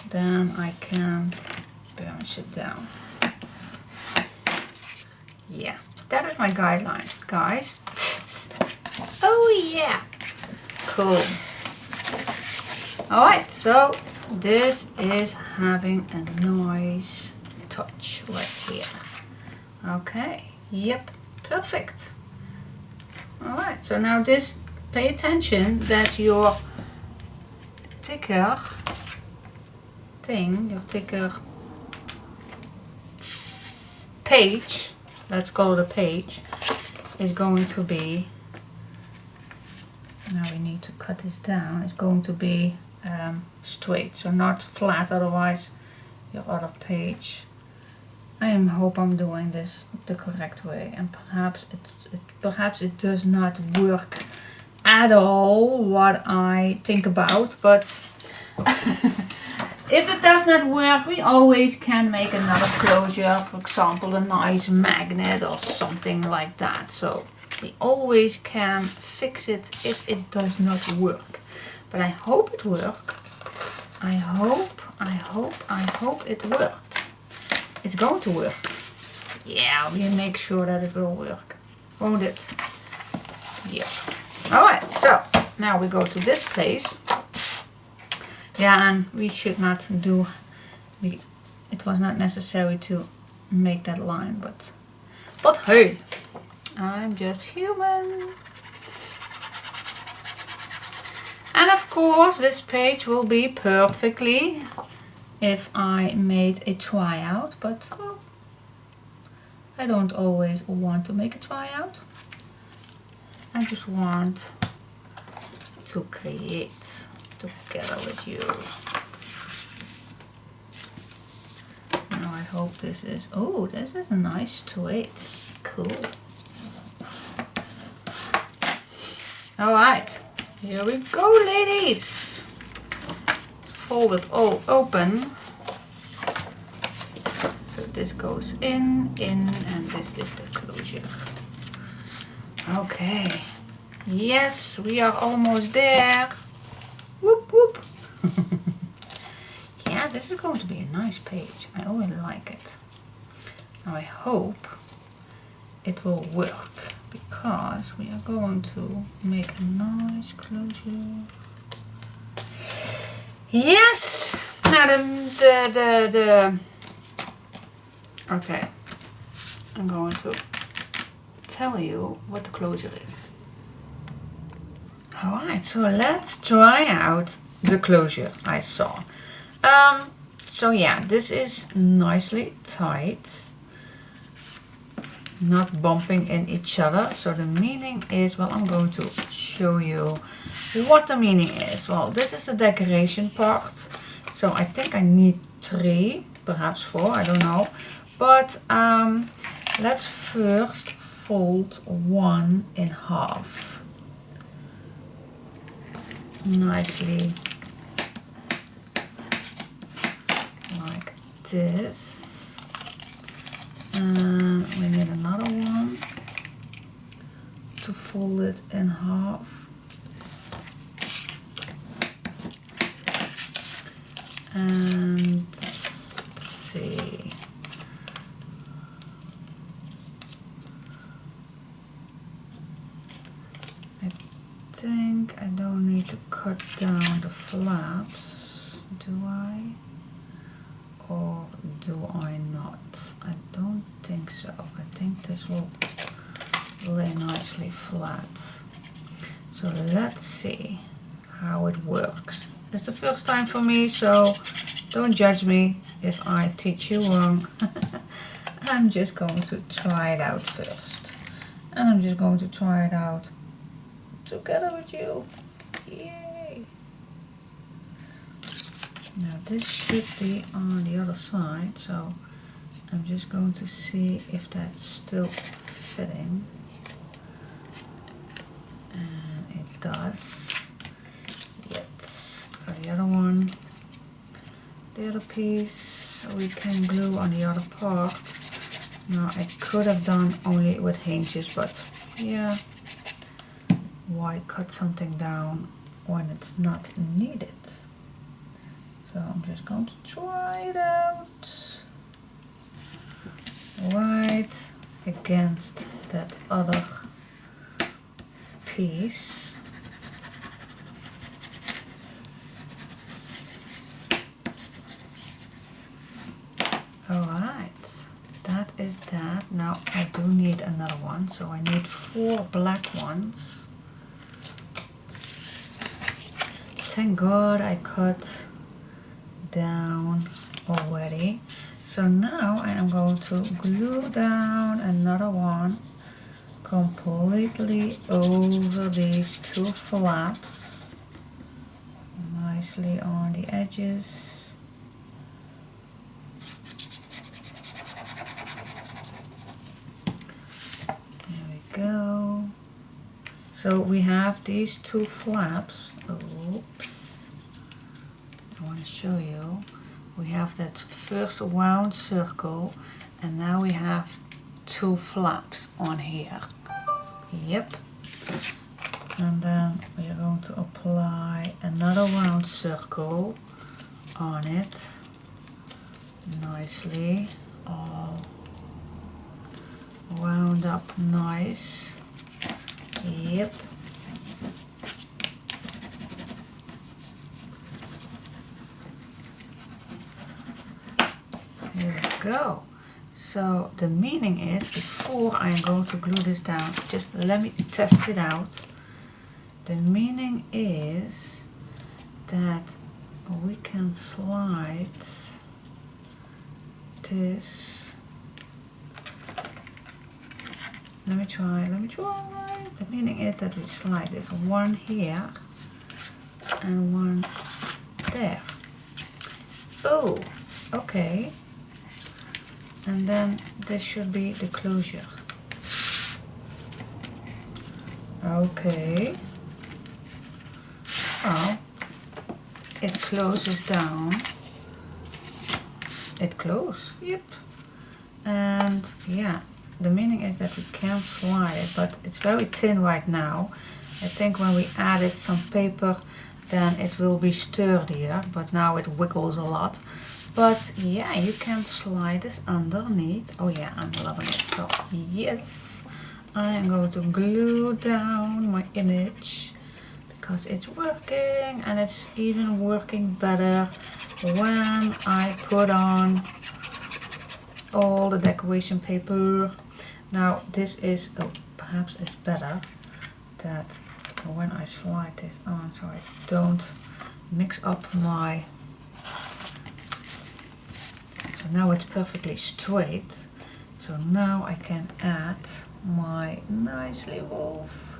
then I can burnish it down. Yeah, that is my guideline, guys. Oh yeah, cool. Alright, so this is having a nice touch right here. Okay, yep, perfect. Alright, so now this, pay attention that your thicker thing, your thicker page, let's call it a page, is going to be, now we need to cut this down, it's going to be straight, so not flat, otherwise your other page hope I'm doing this the correct way, and perhaps it does not work at all what I think about, but if it does not work, we always can make another closure, for example a nice magnet or something like that. So we always can fix it if it does not work. But I hope it worked. I hope it worked. It's going to work. Yeah, we'll make sure that it will work. Won't it? Yeah. Alright, so now we go to this place. Yeah, and we should not do, it was not necessary to make that line, but hey, I'm just human. And of course this page will be perfectly if I made a tryout, but well, I don't always want to make a tryout. I just want to create together with you. Now I hope this is, oh, this is a nice straight. Cool. Alright, here we go, ladies. Fold it all open. So this goes in, and this is the closure. Okay. Yes, we are almost there. Whoop whoop. Yeah, this is going to be a nice page. I already like it. Now I hope it will work, because we are going to make a nice closure. Yes. Now okay. I'm going to tell you what the closure is. Alright, so let's try out the closure I saw. So yeah, this is nicely tight, not bumping in each other. So the meaning is, well, I'm going to show you what the meaning is. Well, this is the decoration part, so I think I need 3, perhaps 4, I don't know. But let's first fold one in half. Nicely like this, and we need another one to fold it in half, and let's see, I think I don't need to cut down the flaps, do I? Or do I not? I don't think so. I think this will lay nicely flat. So let's see how it works. It's the first time for me, so don't judge me if I teach you wrong. I'm just going to try it out first. And I'm just going to try it out together with you. Yay! Now this should be on the other side, so I'm just going to see if that's still fitting. And it does. Yes. For the other one, the other piece we can glue on the other part. Now I could have done only with hinges, but yeah, why cut something down when it's not needed? So I'm just going to try it out right against that other piece. Alright, that is that. Now I do need another one, so I need 4 black ones. Thank God I cut down already. So now I am going to glue down another one completely over these 2 flaps, nicely on the edges. So we have these two flaps. Oops. I want to show you. We have that first round circle, and now we have two flaps on here. Yep. And then we are going to apply another round circle on it nicely, all wound up nice. Yep. Here we go. So the meaning is, before I am going to glue this down, just let me test it out. The meaning is that we can slide this. Let me try. The meaning is that we slide this one here and one there. Oh, okay. And then this should be the closure. Okay. Well, it closes down. It closes, yep. And yeah, the meaning is that we can slide it, but it's very thin right now. I think when we added some paper, then it will be sturdier, but now it wiggles a lot. But yeah, you can slide this underneath. Oh yeah, I'm loving it. So yes, I am going to glue down my image because it's working, and it's even working better when I put on all the decoration paper. Now this is, oh, perhaps it's better that when I slide this on so I don't mix up my. So now it's perfectly straight. So now I can add my nicely wolf,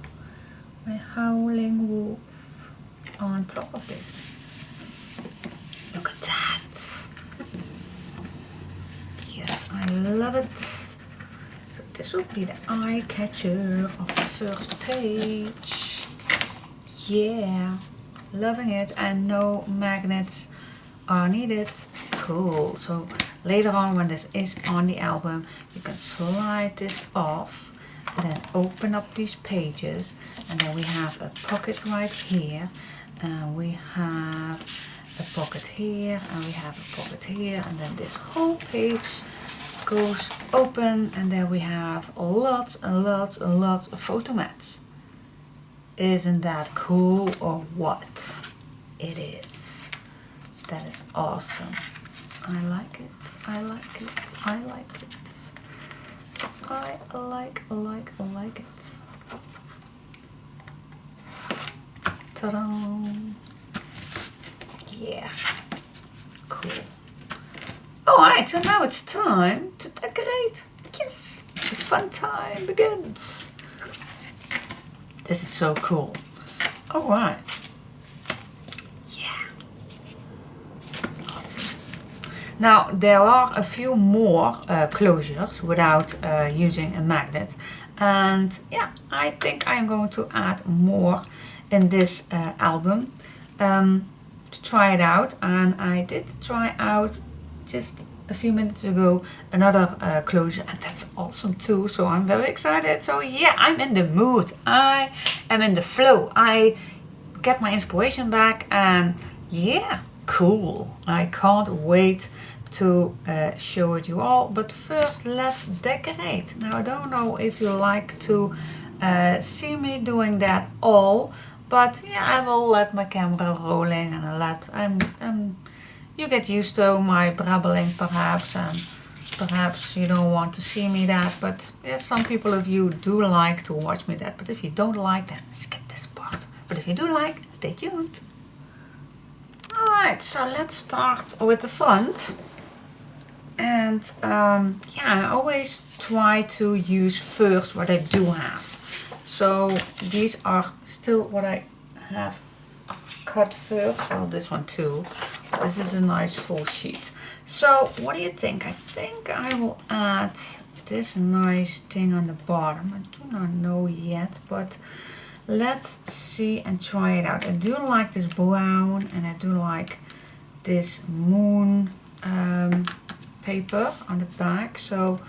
my howling wolf on top of this. Look at that. Yes, I love it. So this will be the eye catcher of the first page. Yeah, loving it, and no magnets are needed. Cool. So later on, when this is on the album, you can slide this off and then open up these pages, and then we have a pocket right here, and we have a pocket here, and we have a pocket here, and then this whole page goes open, and there we have lots and lots and lots of photo mats. Isn't that cool or what? It is. That is awesome. I like it. I like it. I like it. I like it. Ta-da! Yeah. Cool. Alright, so now it's time to decorate. Yes! The fun time begins. This is so cool. Alright. Now there are a few more closures without using a magnet, and yeah, I think I'm going to add more in this album to try it out. And I did try out just a few minutes ago another closure, and that's awesome too, so I'm very excited. So yeah, I'm in the mood, I am in the flow, I get my inspiration back, and yeah, cool. I can't wait to show it you all, but first let's decorate. Now I don't know if you like to see me doing that all, but yeah, I will let my camera rolling, and I let you get used to my brabbling perhaps, and perhaps you don't want to see me that, but yeah, some people of you do like to watch me that, but if you don't like, then skip this part. But if you do like, stay tuned. Alright, so let's start with the front. And yeah, I always try to use first what I do have. So these are still what I have cut first. Well, this one too. This is a nice full sheet. So what do you think? I think I will add this nice thing on the bottom. I do not know yet, but let's see and try it out. I do like this brown, and I do like this moon paper on the back. So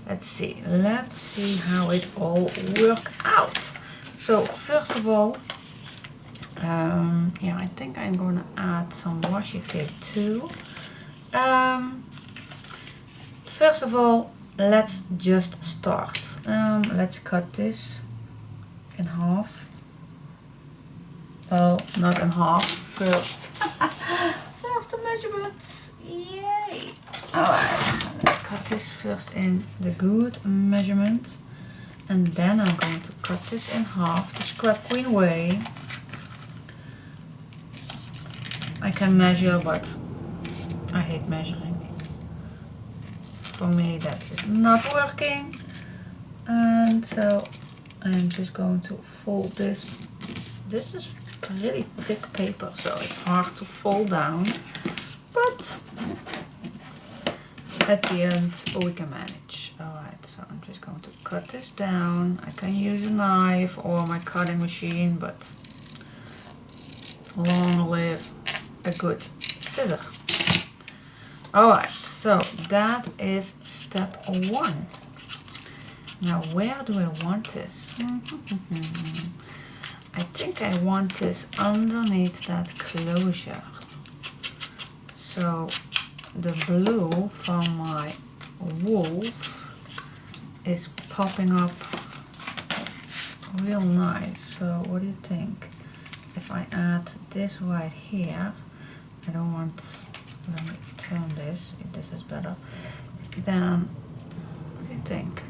let's see how it all work out. So first of all, yeah, I think I'm gonna add some washi tape too. First of all, let's just start. Let's cut this in half. Well, not in half, first. First the measurements, yay! Alright, let's cut this first in the good measurement. And then I'm going to cut this in half the Scrap Queen way. I can measure, but I hate measuring. For me that is not working. And so I'm just going to fold this. This is pretty thick paper, so it's hard to fold down. But at the end we can manage. Alright, so I'm just going to cut this down. I can use a knife or my cutting machine, but long live a good scissor. Alright, so that is step 1. Now where do I want this? I think I want this underneath that closure. So the blue from my wolf is popping up real nice. So what do you think? If I add this right here, I don't want, let me turn this, if this is better, then what do you think?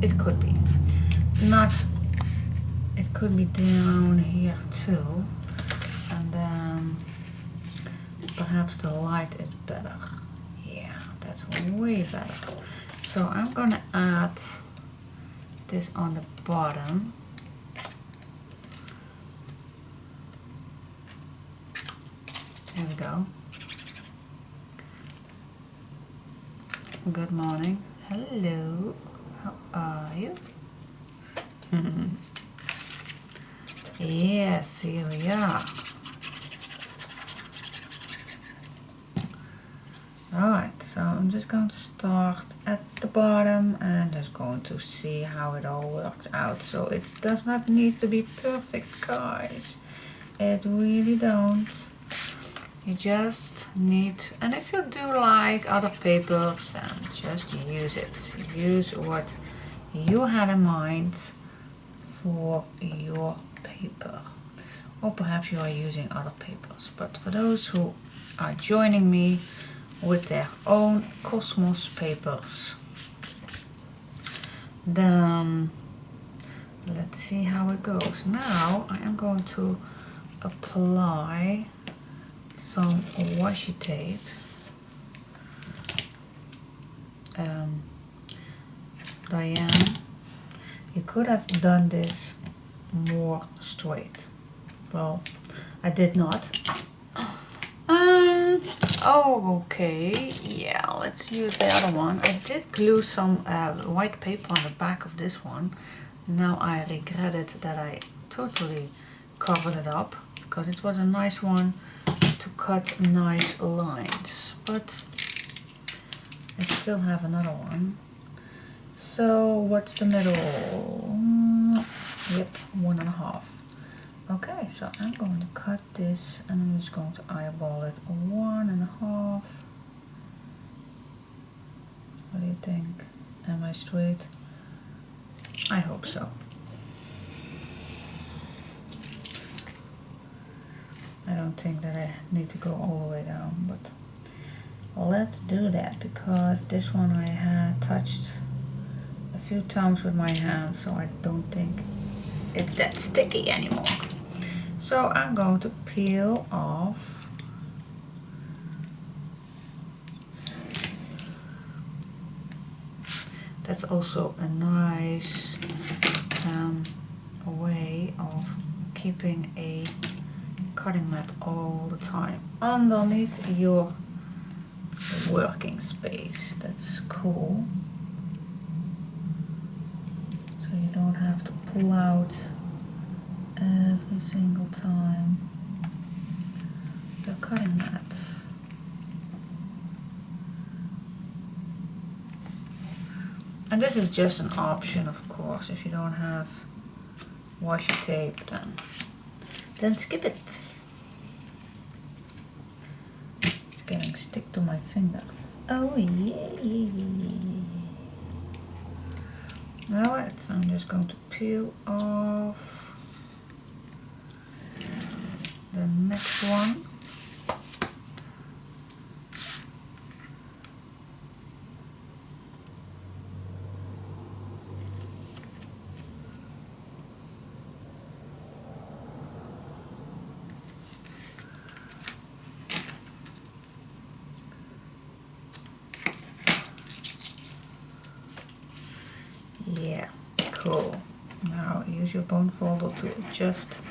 It could be. Not, it could be down here too, and then perhaps the light is better. Yeah, that's way better. So I'm gonna add this on the bottom. There we go. Good morning. Hello. How are you? Yes, here we are. Alright, so I'm just going to start at the bottom and just going to see how it all works out. So it does not need to be perfect, guys. It really don't. You just need, and if you do like other papers, then just use it. Use what you had in mind for your paper. Or perhaps you are using other papers. But for those who are joining me with their own Cosmos papers, then let's see how it goes. Now I am going to apply some washi tape. Diane, you could have done this more straight. Well, I did not. Oh, okay. Yeah, let's use the other one. I did glue some white paper on the back of this one. Now I regretted that I totally covered it up, because it was a nice one to cut nice lines, but I still have another one. So what's the middle? Yep, 1.5. Okay, so I'm going to cut this and I'm just going to eyeball it. 1.5. What do you think? Am I straight? I hope so. I don't think that I need to go all the way down, but let's do that, because this one I had touched a few times with my hand, so I don't think it's that sticky anymore. So I'm going to peel off that's also a nice way of keeping a cutting mat all the time underneath your working space. That's cool. pull out every single time the cutting mat. And this is just an option, of course. If you don't have washi tape, then skip it. It's getting stick to my fingers. Oh yay! Alright, so I'm just going to peel off the next one. Yeah, cool. Now use your bone folder to adjust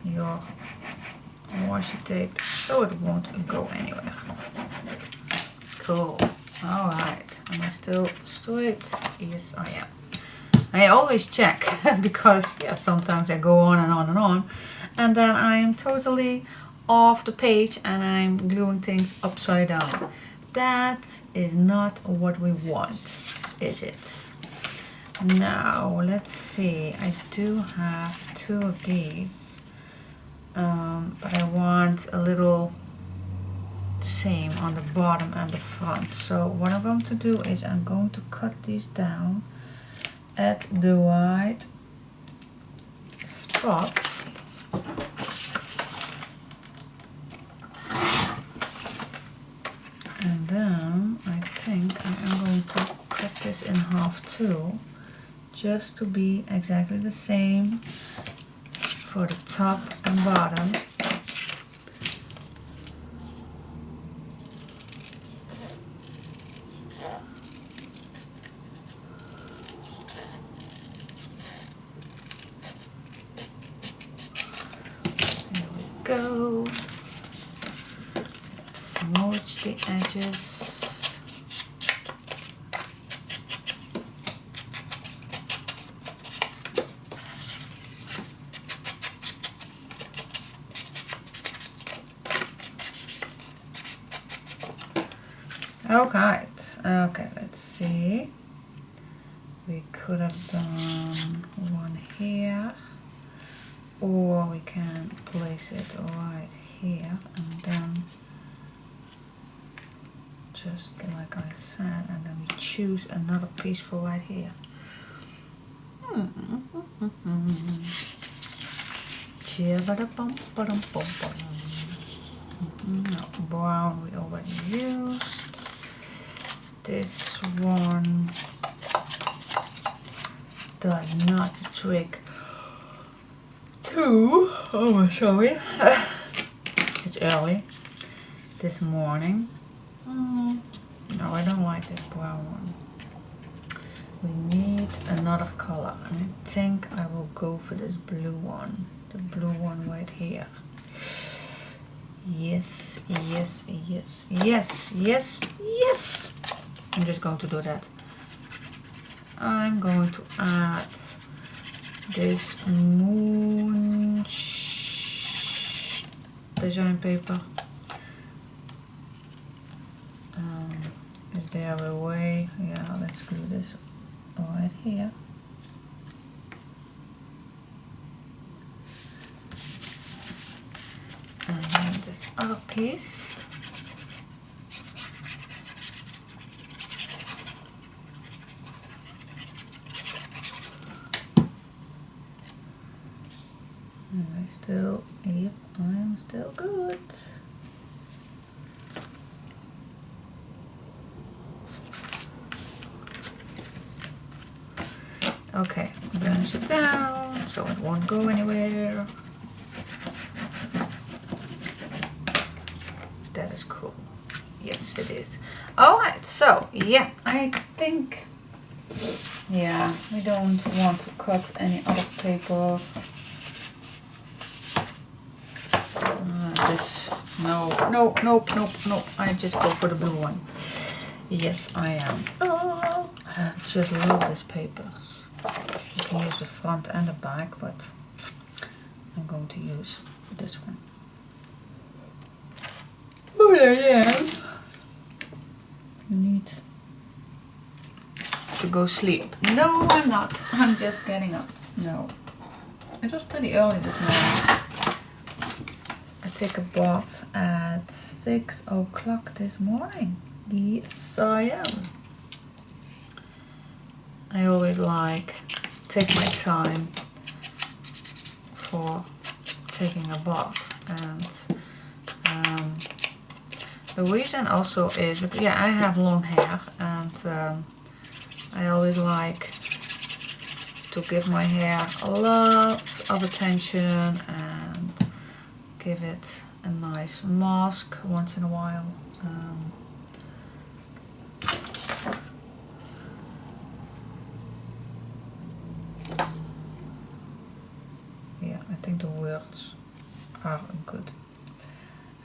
your washi tape so it won't go anywhere. Cool. Alright. Am I still straight? Yes, I am. I always check because yeah, sometimes I go on and on and on, and then I am totally off the page and I'm gluing things upside down. That is not what we want, is it? Now let's see, I do have two of these, but I want a little same on the bottom and the front. So what I'm going to do is I'm going to cut these down at the right spots. And then I think I am going to cut this in half too, just to be exactly the same for the top and bottom. There we go. Let's smudge the edges. Okay, let's see. We could have done one here, or we can place it right here and then just like I said, and then we choose another piece for right here. Brown we already used. This one does not trick too. Oh, sorry. It's early this morning. No, I don't like this brown one. We need another color, and I think I will go for this blue one. The blue one right here. Yes, yes, yes, yes, yes, yes. I'm just going to do that. I'm going to add this moon design paper. Is there a way? Yeah, let's glue this right here. And then this other piece. Yep, I'm still good. Okay, burnish it down so it won't go anywhere. That is cool. Yes, it is. Alright, so yeah, I think, yeah, we don't want to cut any other paper. Nope. I just go for the blue one. Yes, I am. Oh, I just love these papers. Okay, can use the front and the back, but I'm going to use this one. Oh yeah. You need to go sleep. No, I'm not. I'm just getting up. No. It was pretty early this morning. I take a bath at 6 o'clock this morning. Yes, I am. I always take my time for taking a bath, and the reason also is because, yeah, I have long hair, and I always like to give my hair lots of attention and give it a nice mask once in a while. Yeah, I think the words are good.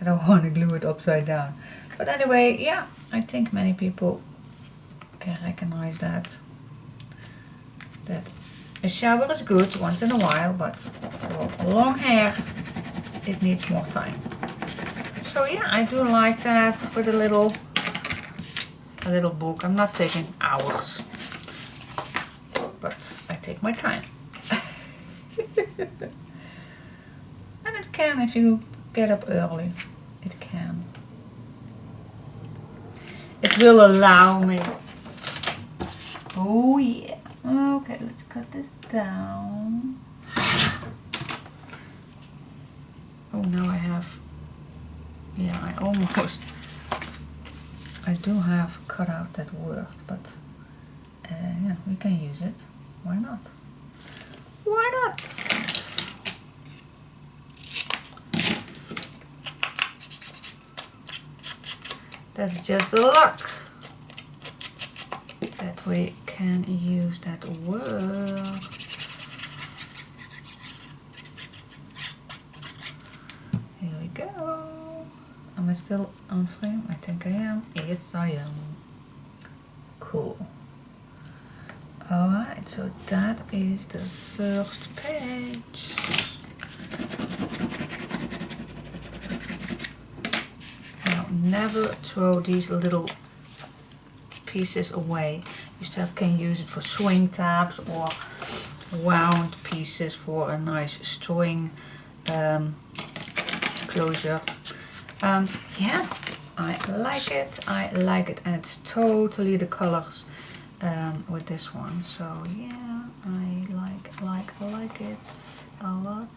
I don't want to glue it upside down. But anyway, yeah, I think many people can recognize that a shower is good once in a while, but for long hair it needs more time. So yeah, I do like that with a little book. I'm not taking hours, but I take my time. And it can, if you get up early, it can. It will allow me. Oh yeah. Okay, let's cut this down. Oh, now I have, yeah, I do have cut out that word, but yeah, we can use it. Why not? Why not? That's just a luck that we can use that word. Here we go. Am I still on frame? I think I am. Yes, I am. Cool. Alright, so that is the first page. Now, never throw these little pieces away. You still can use it for swing tabs or wound pieces for a nice string closure. Yeah, I like it, and it's totally the colors with this one. So yeah, I like it a lot.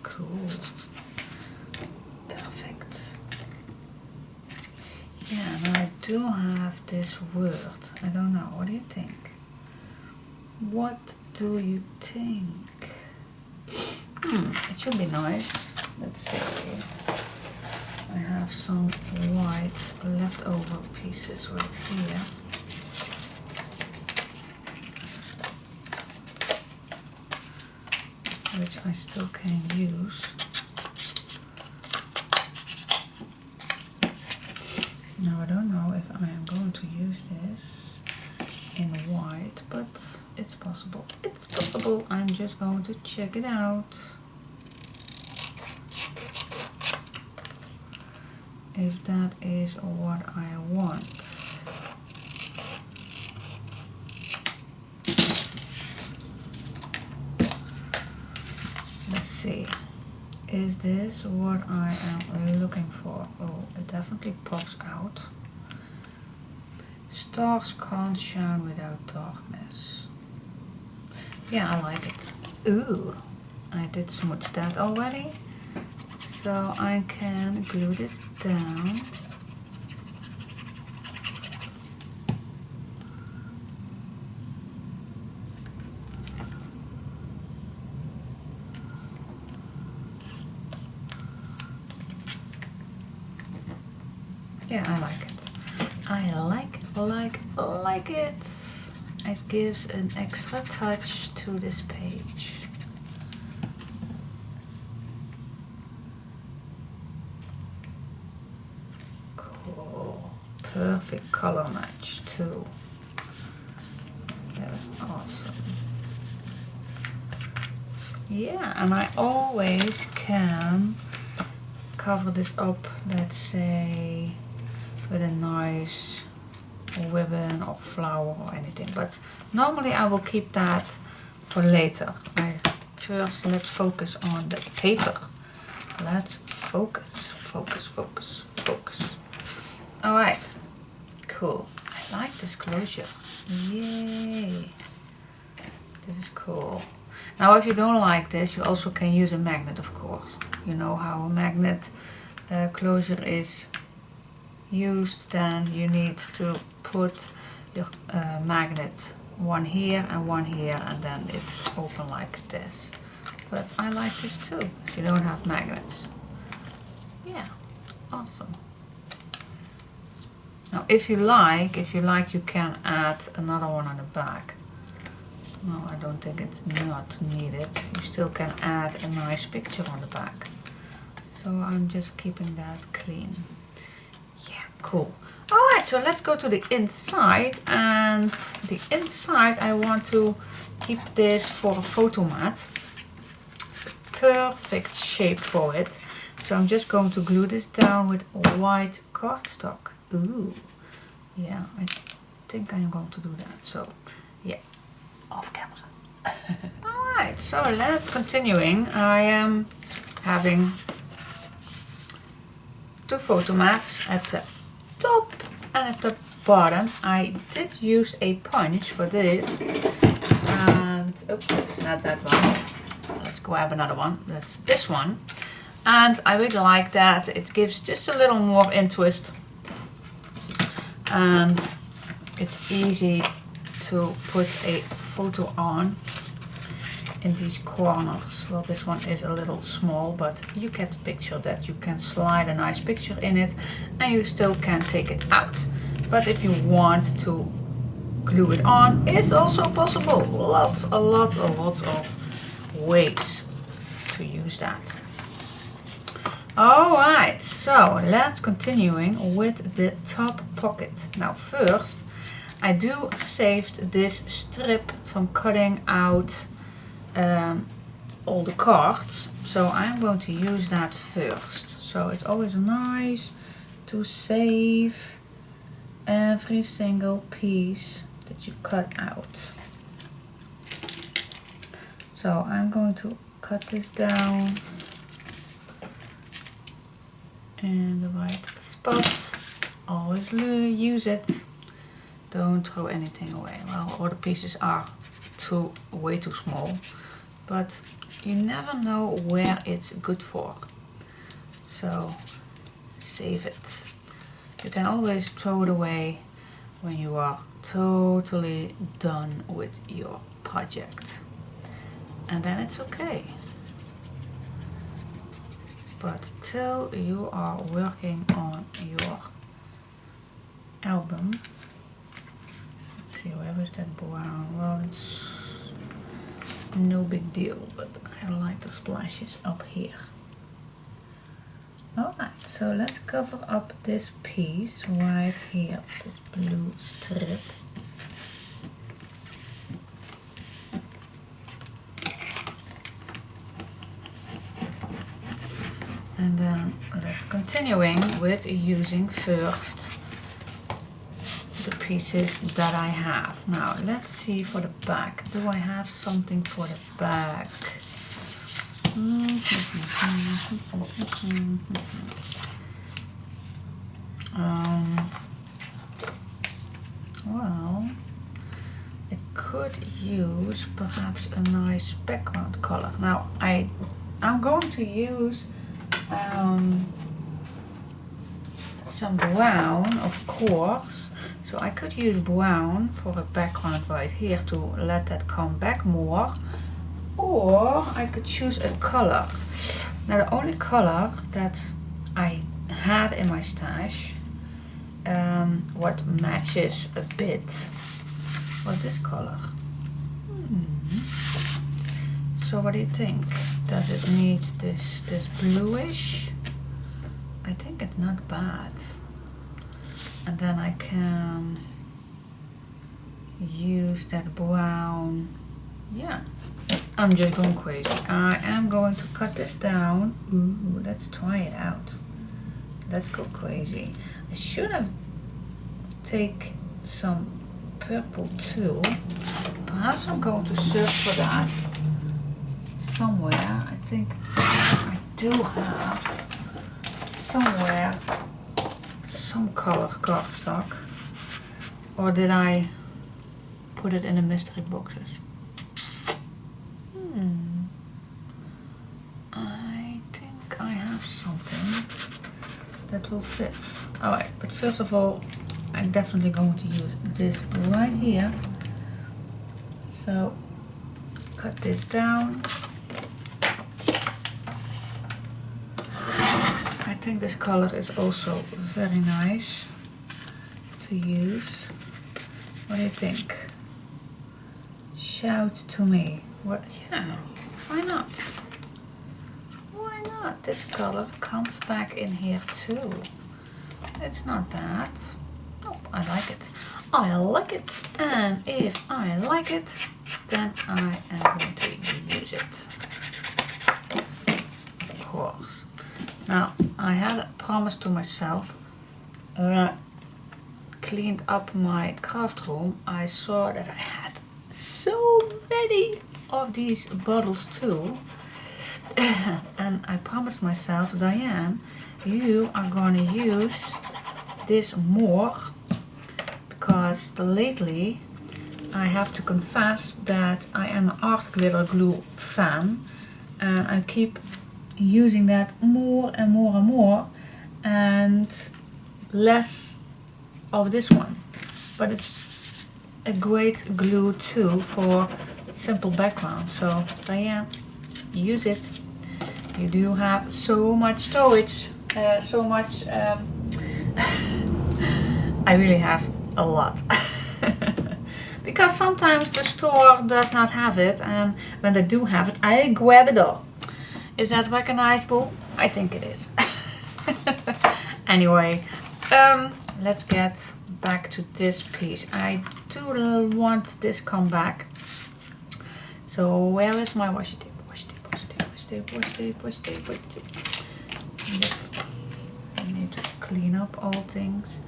Cool. Yeah, now I do have this word. I don't know. What do you think? What do you think? It should be nice. Let's see. I have some white leftover pieces right here. Which I still can use. Now I don't know if I am going to use this in white, but it's possible. It's possible. I'm just going to check it out. If that is what I want. Let's see. Is this what I am looking for? Oh, it definitely pops out. Stars can't shine without darkness. Yeah, I like it. Ooh, I did smudge that already. So I can glue this down. Yeah, I like it. I like it. It gives an extra touch to this page. Cool. perfect color match too. That is awesome. Yeah, and I always can cover this up, let's say, with a nice ribbon or flower or anything. But normally I will keep that for later. First, let's focus on the paper. Let's focus, focus, focus, focus. All right, cool. I like this closure. Yay. This is cool. Now, if you don't like this, you also can use a magnet, of course. You know how a magnet closure is used, then you need to put your magnet one here and one here, and then it's open like this. But I like this too, if you don't have magnets. Yeah, awesome. Now, if you like, you can add another one on the back. No, I don't think it's not needed. You still can add a nice picture on the back. So I'm just keeping that clean. Yeah, cool. Alright, so let's go to the inside. And the inside, I want to keep this for a photo mat. Perfect shape for it. So I'm just going to glue this down with white cardstock. Ooh, yeah, I think I'm going to do that. So, yeah, off camera. Alright, so let's continuing. I am having 2 photo mats at the top and at the bottom. I did use a punch for this. And, oops, it's not that one. Let's grab another one. That's this one. And I really like that. It gives just a little more interest. And it's easy to put a photo on in these corners. Well, this one is a little small, but you get the picture that you can slide a nice picture in it and you still can take it out. But if you want to glue it on, it's also possible. Lots of ways to use that. Alright, so let's continuing with the top pocket. Now first, I do saved this strip from cutting out all the cards. So I'm going to use that first. So it's always nice to save every single piece that you cut out. So I'm going to cut this down in the right spot. Always use it. Don't throw anything away. Well, all the pieces are way too small, but you never know where it's good for. So save it. You can always throw it away when you are totally done with your project. And then it's okay. But till you are working on your album, let's see, where is that brown? Well, it's no big deal, but I like the splashes up here. Alright, so let's cover up this piece right here, this blue strip. And then let's continuing with using first the pieces that I have. Now let's see for the back. Do I have something for the back? Well, I could use perhaps a nice background color. Now I'm going to use some brown, of course, so I could use brown for a background right here to let that come back more, or I could choose a color. Now the only color that I had in my stash, what matches a bit, was this color. So what do you think? Does it need this bluish? I think it's not bad. and then I can use that brown. Yeah, I'm just going crazy. I am going to cut this down. Ooh, let's try it out. Let's go crazy. I should have take some purple too. Perhaps I'm going to search for that somewhere. I think I do have somewhere some color cardstock. Or did I put it in the mystery boxes? I think I have something that will fit. Alright, but first of all, I'm definitely going to use this right here. So, cut this down. I think this color is also very nice to use. What do you think? Shout to me. What? Yeah, why not? Why not? This color comes back in here too. It's not bad. Nope, I like it. I like it. And if I like it, then I am going to use it. Of course. Now, I had a promise to myself. When I cleaned up my craft room, I saw that I had so many of these bottles too. And I promised myself, Diane, you are going to use this more, because lately I have to confess that I am an art glitter glue fan, and I keep using that more and more and more, and less of this one. But it's a great glue too for simple background. So Diane, use it. You do have so much storage, so much. I really have a lot. Because sometimes the store does not have it, and when they do have it, I grab it all. Is that recognizable? I think it is. Anyway, let's get back to this piece. I do want this come back. So where is my washi tape? Washi tape, washi tape, washi tape, washi tape, washi tape, washi tape. Yep. I need to clean up all things.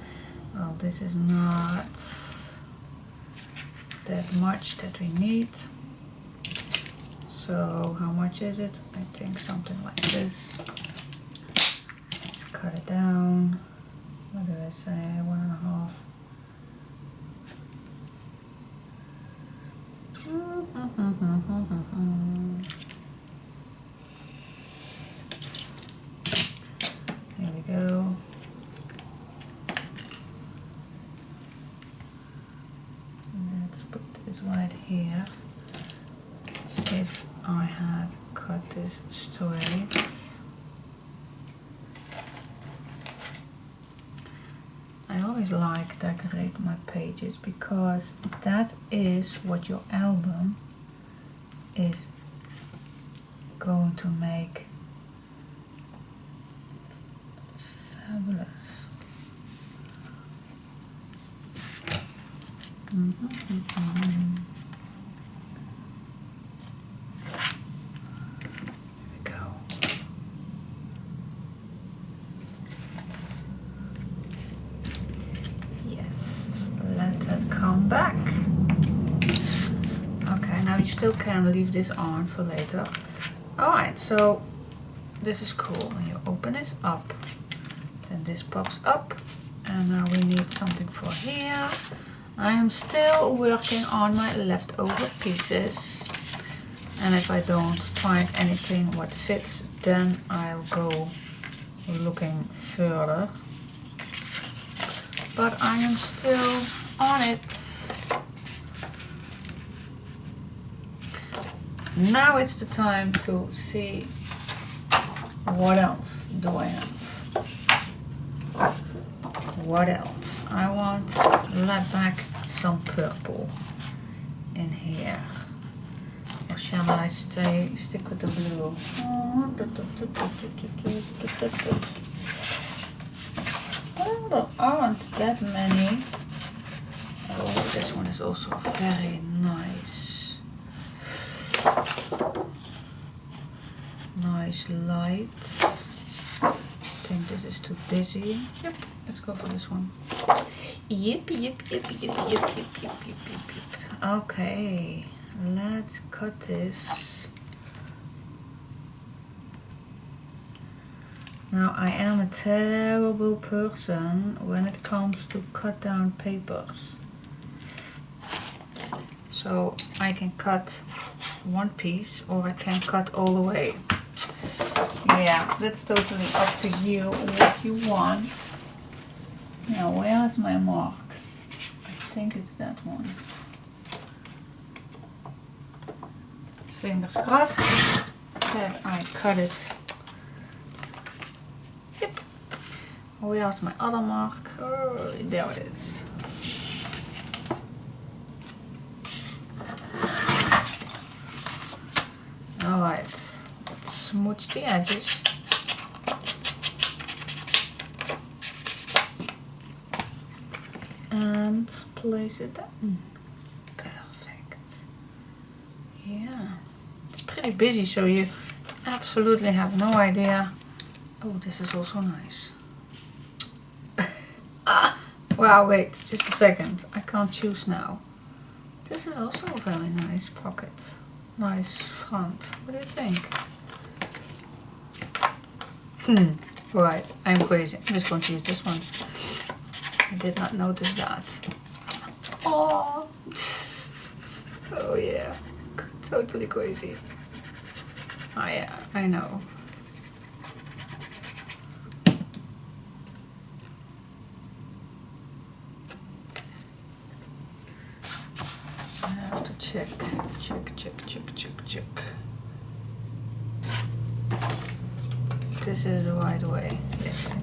Well, this is not that much that we need. So how much is it? I think something like this. Let's cut it down. What do I say? 1.5. Here we go. Let's put this right here. If I had cut this straight. I always like decorate my pages, because that is what your album is going to make fabulous. Back. Okay, now you still can leave this on for later. Alright, so this is cool. When you open this up, then this pops up, and now we need something for here. I am still working on my leftover pieces, and if I don't find anything what fits, then I'll go looking further. But I am still on it. Now it's the time to see what else do I have. What else? I want to let back some purple in here. Or shall I stick with the blue? Well, there aren't that many. Oh, this one is also very nice. Nice light. I think this is too busy. Yep, let's go for this one. Yep. Okay, let's cut this. Now I am a terrible person when it comes to cut down papers. So I can cut one piece or I can cut all the way. Yeah, that's totally up to you what you want. Now where is my mark? I think it's that one. Fingers crossed that I cut it. Yep. Where's my other mark? Oh, there it is. Alright, let's smooch the edges. And place it down. Perfect. Yeah. It's pretty busy, so you absolutely have no idea. Oh, this is also nice. Wow, wait, just a second. I can't choose now. This is also a very nice pocket. Nice front. What do you think? Right, I'm crazy. I'm just going to use this one. I did not notice that. Oh, oh yeah, totally crazy. Oh yeah, I know. I have to check. This is the right way. Yes, I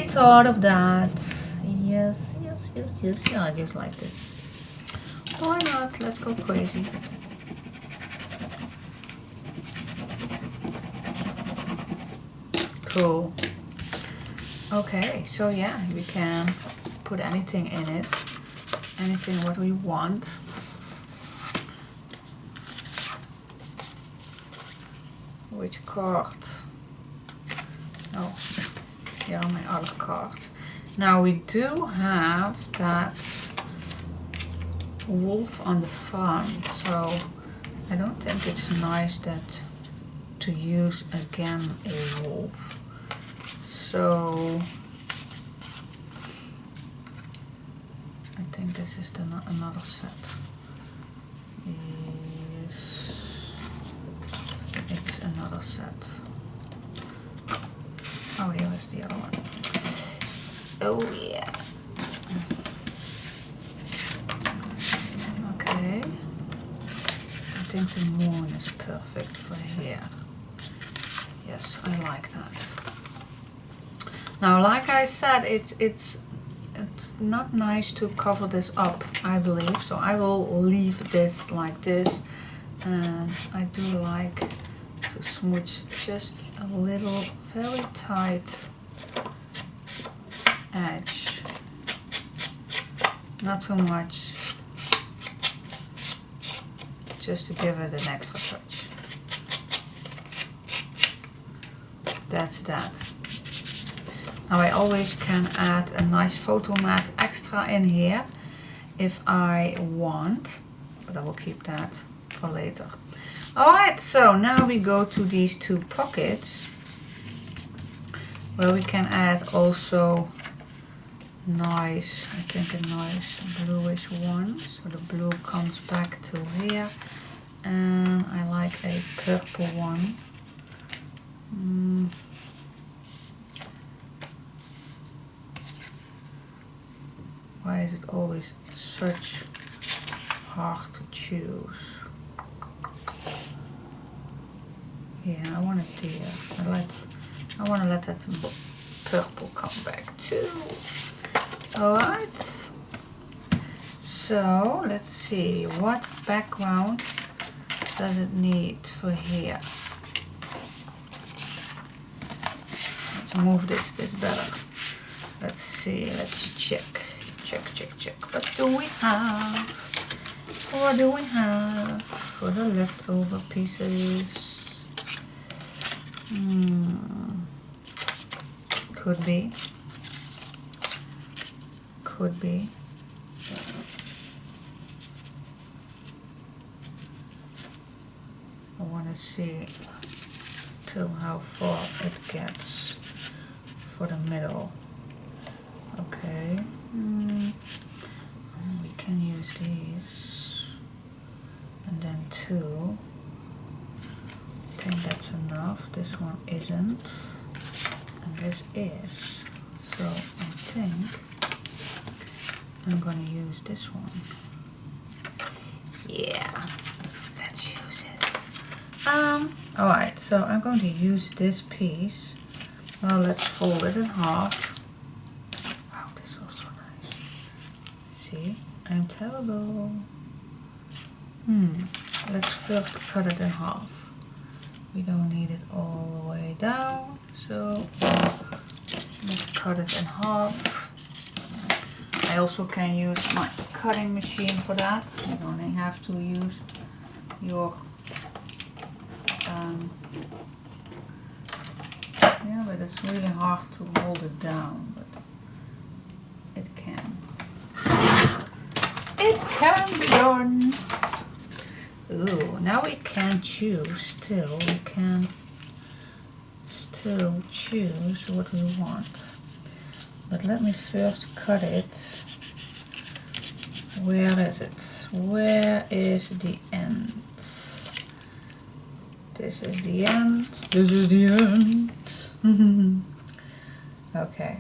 thought of that. Yes. Yeah, I just like this. Why not? Let's go crazy. Cool. Okay, so yeah, we can put anything in it. Anything what we want. Which card? Oh, here are my other cards. Now we do have that wolf on the front, so I don't think it's nice that to use again a wolf. So I think this is another set. Yes, it's another set. Oh, here is the other one. Oh yeah. Okay. I think the moon is perfect for here. Yes, I like that. Now, like I said, it's not nice to cover this up, I believe. So I will leave this like this. And I do like to smooch just a little, very tight edge. Not too much. Just to give it an extra touch. That's that. Now I always can add a nice photo mat extra in here if I want, but I will keep that for later. Alright, so now we go to these two pockets where we can add also nice, I think a nice bluish one. So the blue comes back to here, and I like a purple one. Why is it always such hard to choose? Yeah, I want it here. I want to let that purple come back too. Alright. So let's see, what background does it need for here? Let's move this better. Let's see, let's check. What do we have? What do we have for the leftover pieces? Could be. Could be. I want to see till how far it gets for the middle. Okay. We can use these. And then 2. I think that's enough. This one isn't. And this is. So I think I'm going to use this one. Yeah, let's use it. Alright, so I'm going to use this piece. Well, let's fold it in half. Wow, this was so nice. See, I'm terrible. Let's first cut it in half. We don't need it all the way down, so let's cut it in half. I also can use my cutting machine for that. You don't have to use your yeah, but it's really hard to hold it down, but it can. It can be done. Ooh, now we can choose still. We can still choose what we want. But let me first cut it. Where is it? Where is the end? This is the end. This is the end. Okay.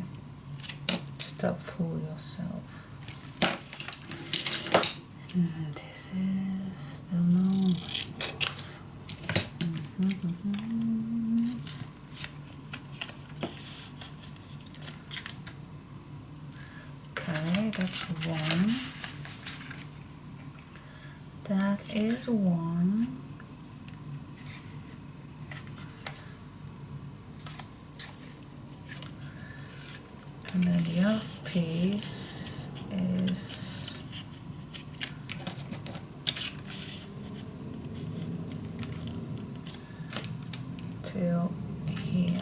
Stop fooling yourself. This is the moment. Okay, that's one. That is one. And then the other piece is till here.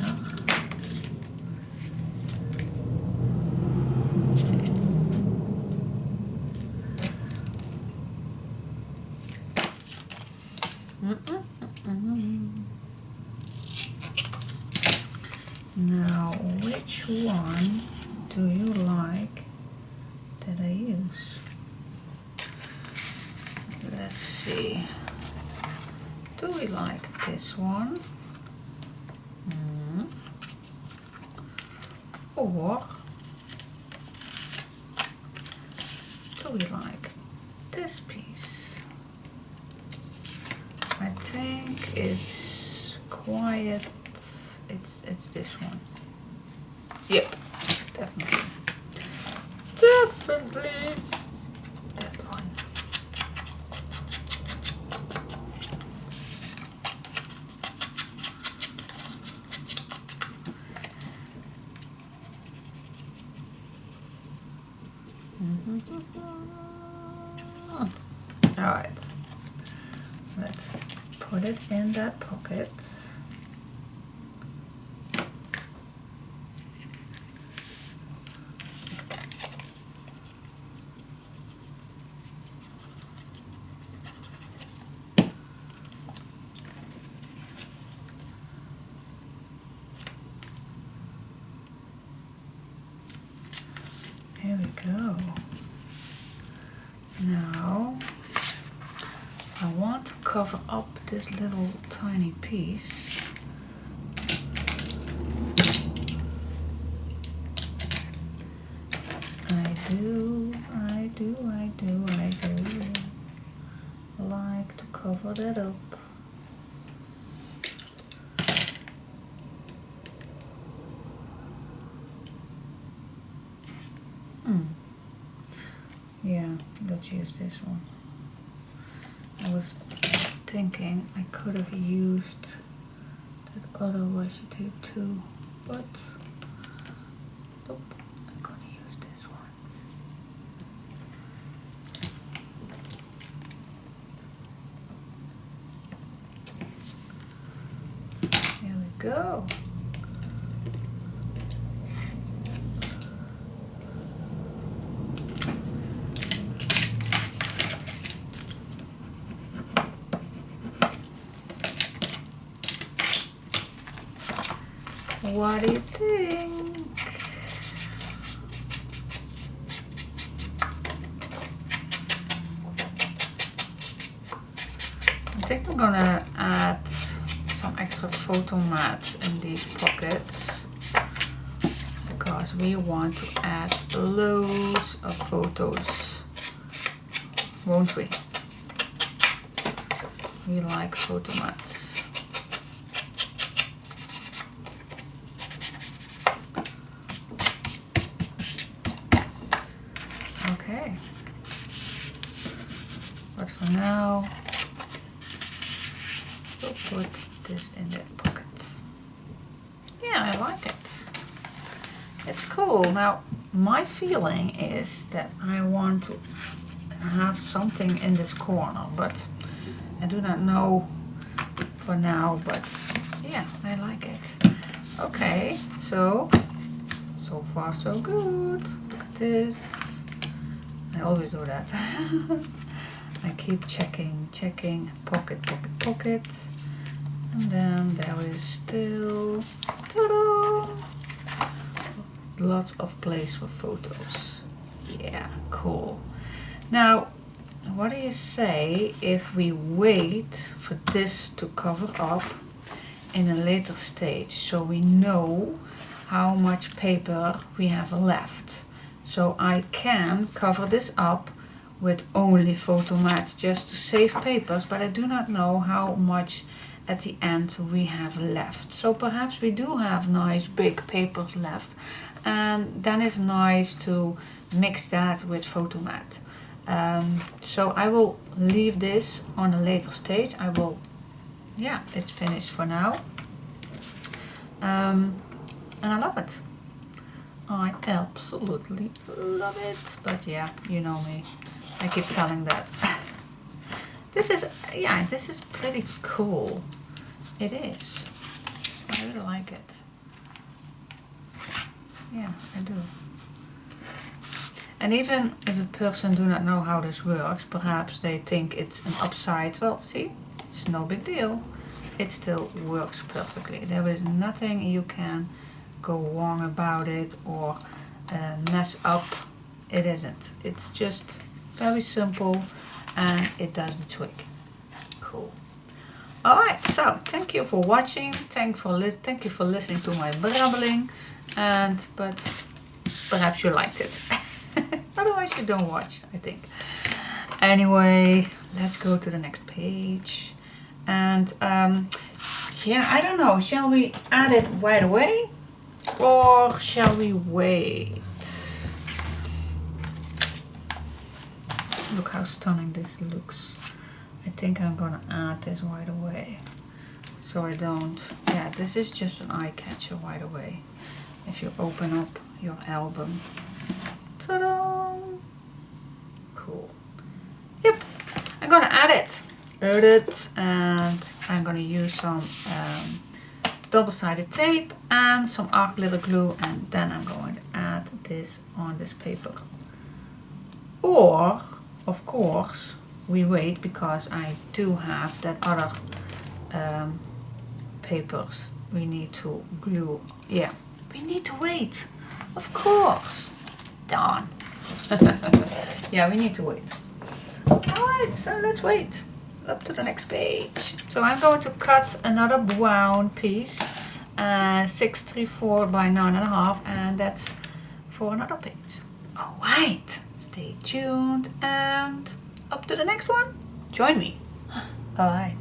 Now, which one do you like that I use? Let's see. Do we like this one? Or do we like this piece? I think it's quiet. It's this one. Yep, definitely. Definitely that one. Alright. Let's put it in that pocket. Here we go. Now I want to cover up this little tiny piece. I do like to cover that up. Yeah, let's use this one. I was thinking I could have used that other washi tape too, but nope, go. What do you think? I think I'm gonna add some extra photo mats in these pockets because we want to add loads of photos, won't we? We like photo mats. Okay, but for now we'll put this in the pockets. Yeah, I like it. It's cool. Now my feeling is that I want to have something in this corner, but I do not know for now, but yeah, I like it. Okay, so far so good. Look at this. I always do that. I keep checking, pocket, and then there is still lots of place for photos. Yeah, cool. Now, what do you say if we wait for this to cover up in a later stage so we know how much paper we have left? So I can cover this up with only photo mats just to save papers, but I do not know how much at the end we have left. So perhaps we do have nice big papers left, and then it's nice to mix that with photo mat. So I will leave this on a later stage. Yeah, it's finished for now. And I love it. I absolutely love it. But yeah, you know me. I keep telling that. This is pretty cool. It is. I really like it. Yeah, I do. And even if a person do not know how this works, perhaps they think it's an upside. Well, see, it's no big deal. It still works perfectly. There is nothing you can go wrong about it or mess up. It isn't. It's just very simple and it does the trick. Cool. Alright, so thank you for watching. Thank you for listening to my brabbling. But perhaps you liked it. Otherwise you don't watch, I think. Anyway, let's go to the next page. And yeah, I don't know. Shall we add it right away? Or shall we wait? Look how stunning this looks. I think I'm gonna add this right away. So I don't... Yeah, this is just an eye catcher right away. If you open up your album. Ta-da! Cool. Yep, I'm gonna add it. Edit, and I'm gonna use some double-sided tape and some art glitter glue, and then I'm going to add this on this paper. Or, of course, we wait because I do have that other papers we need to glue. Yeah, we need to wait. Of course. Darn. Yeah, we need to wait. Alright, so let's wait. Up to the next page. So I'm going to cut another brown piece, 634 by 9.5, and that's for another page. Alright, stay tuned and up to the next one. Join me. Alright.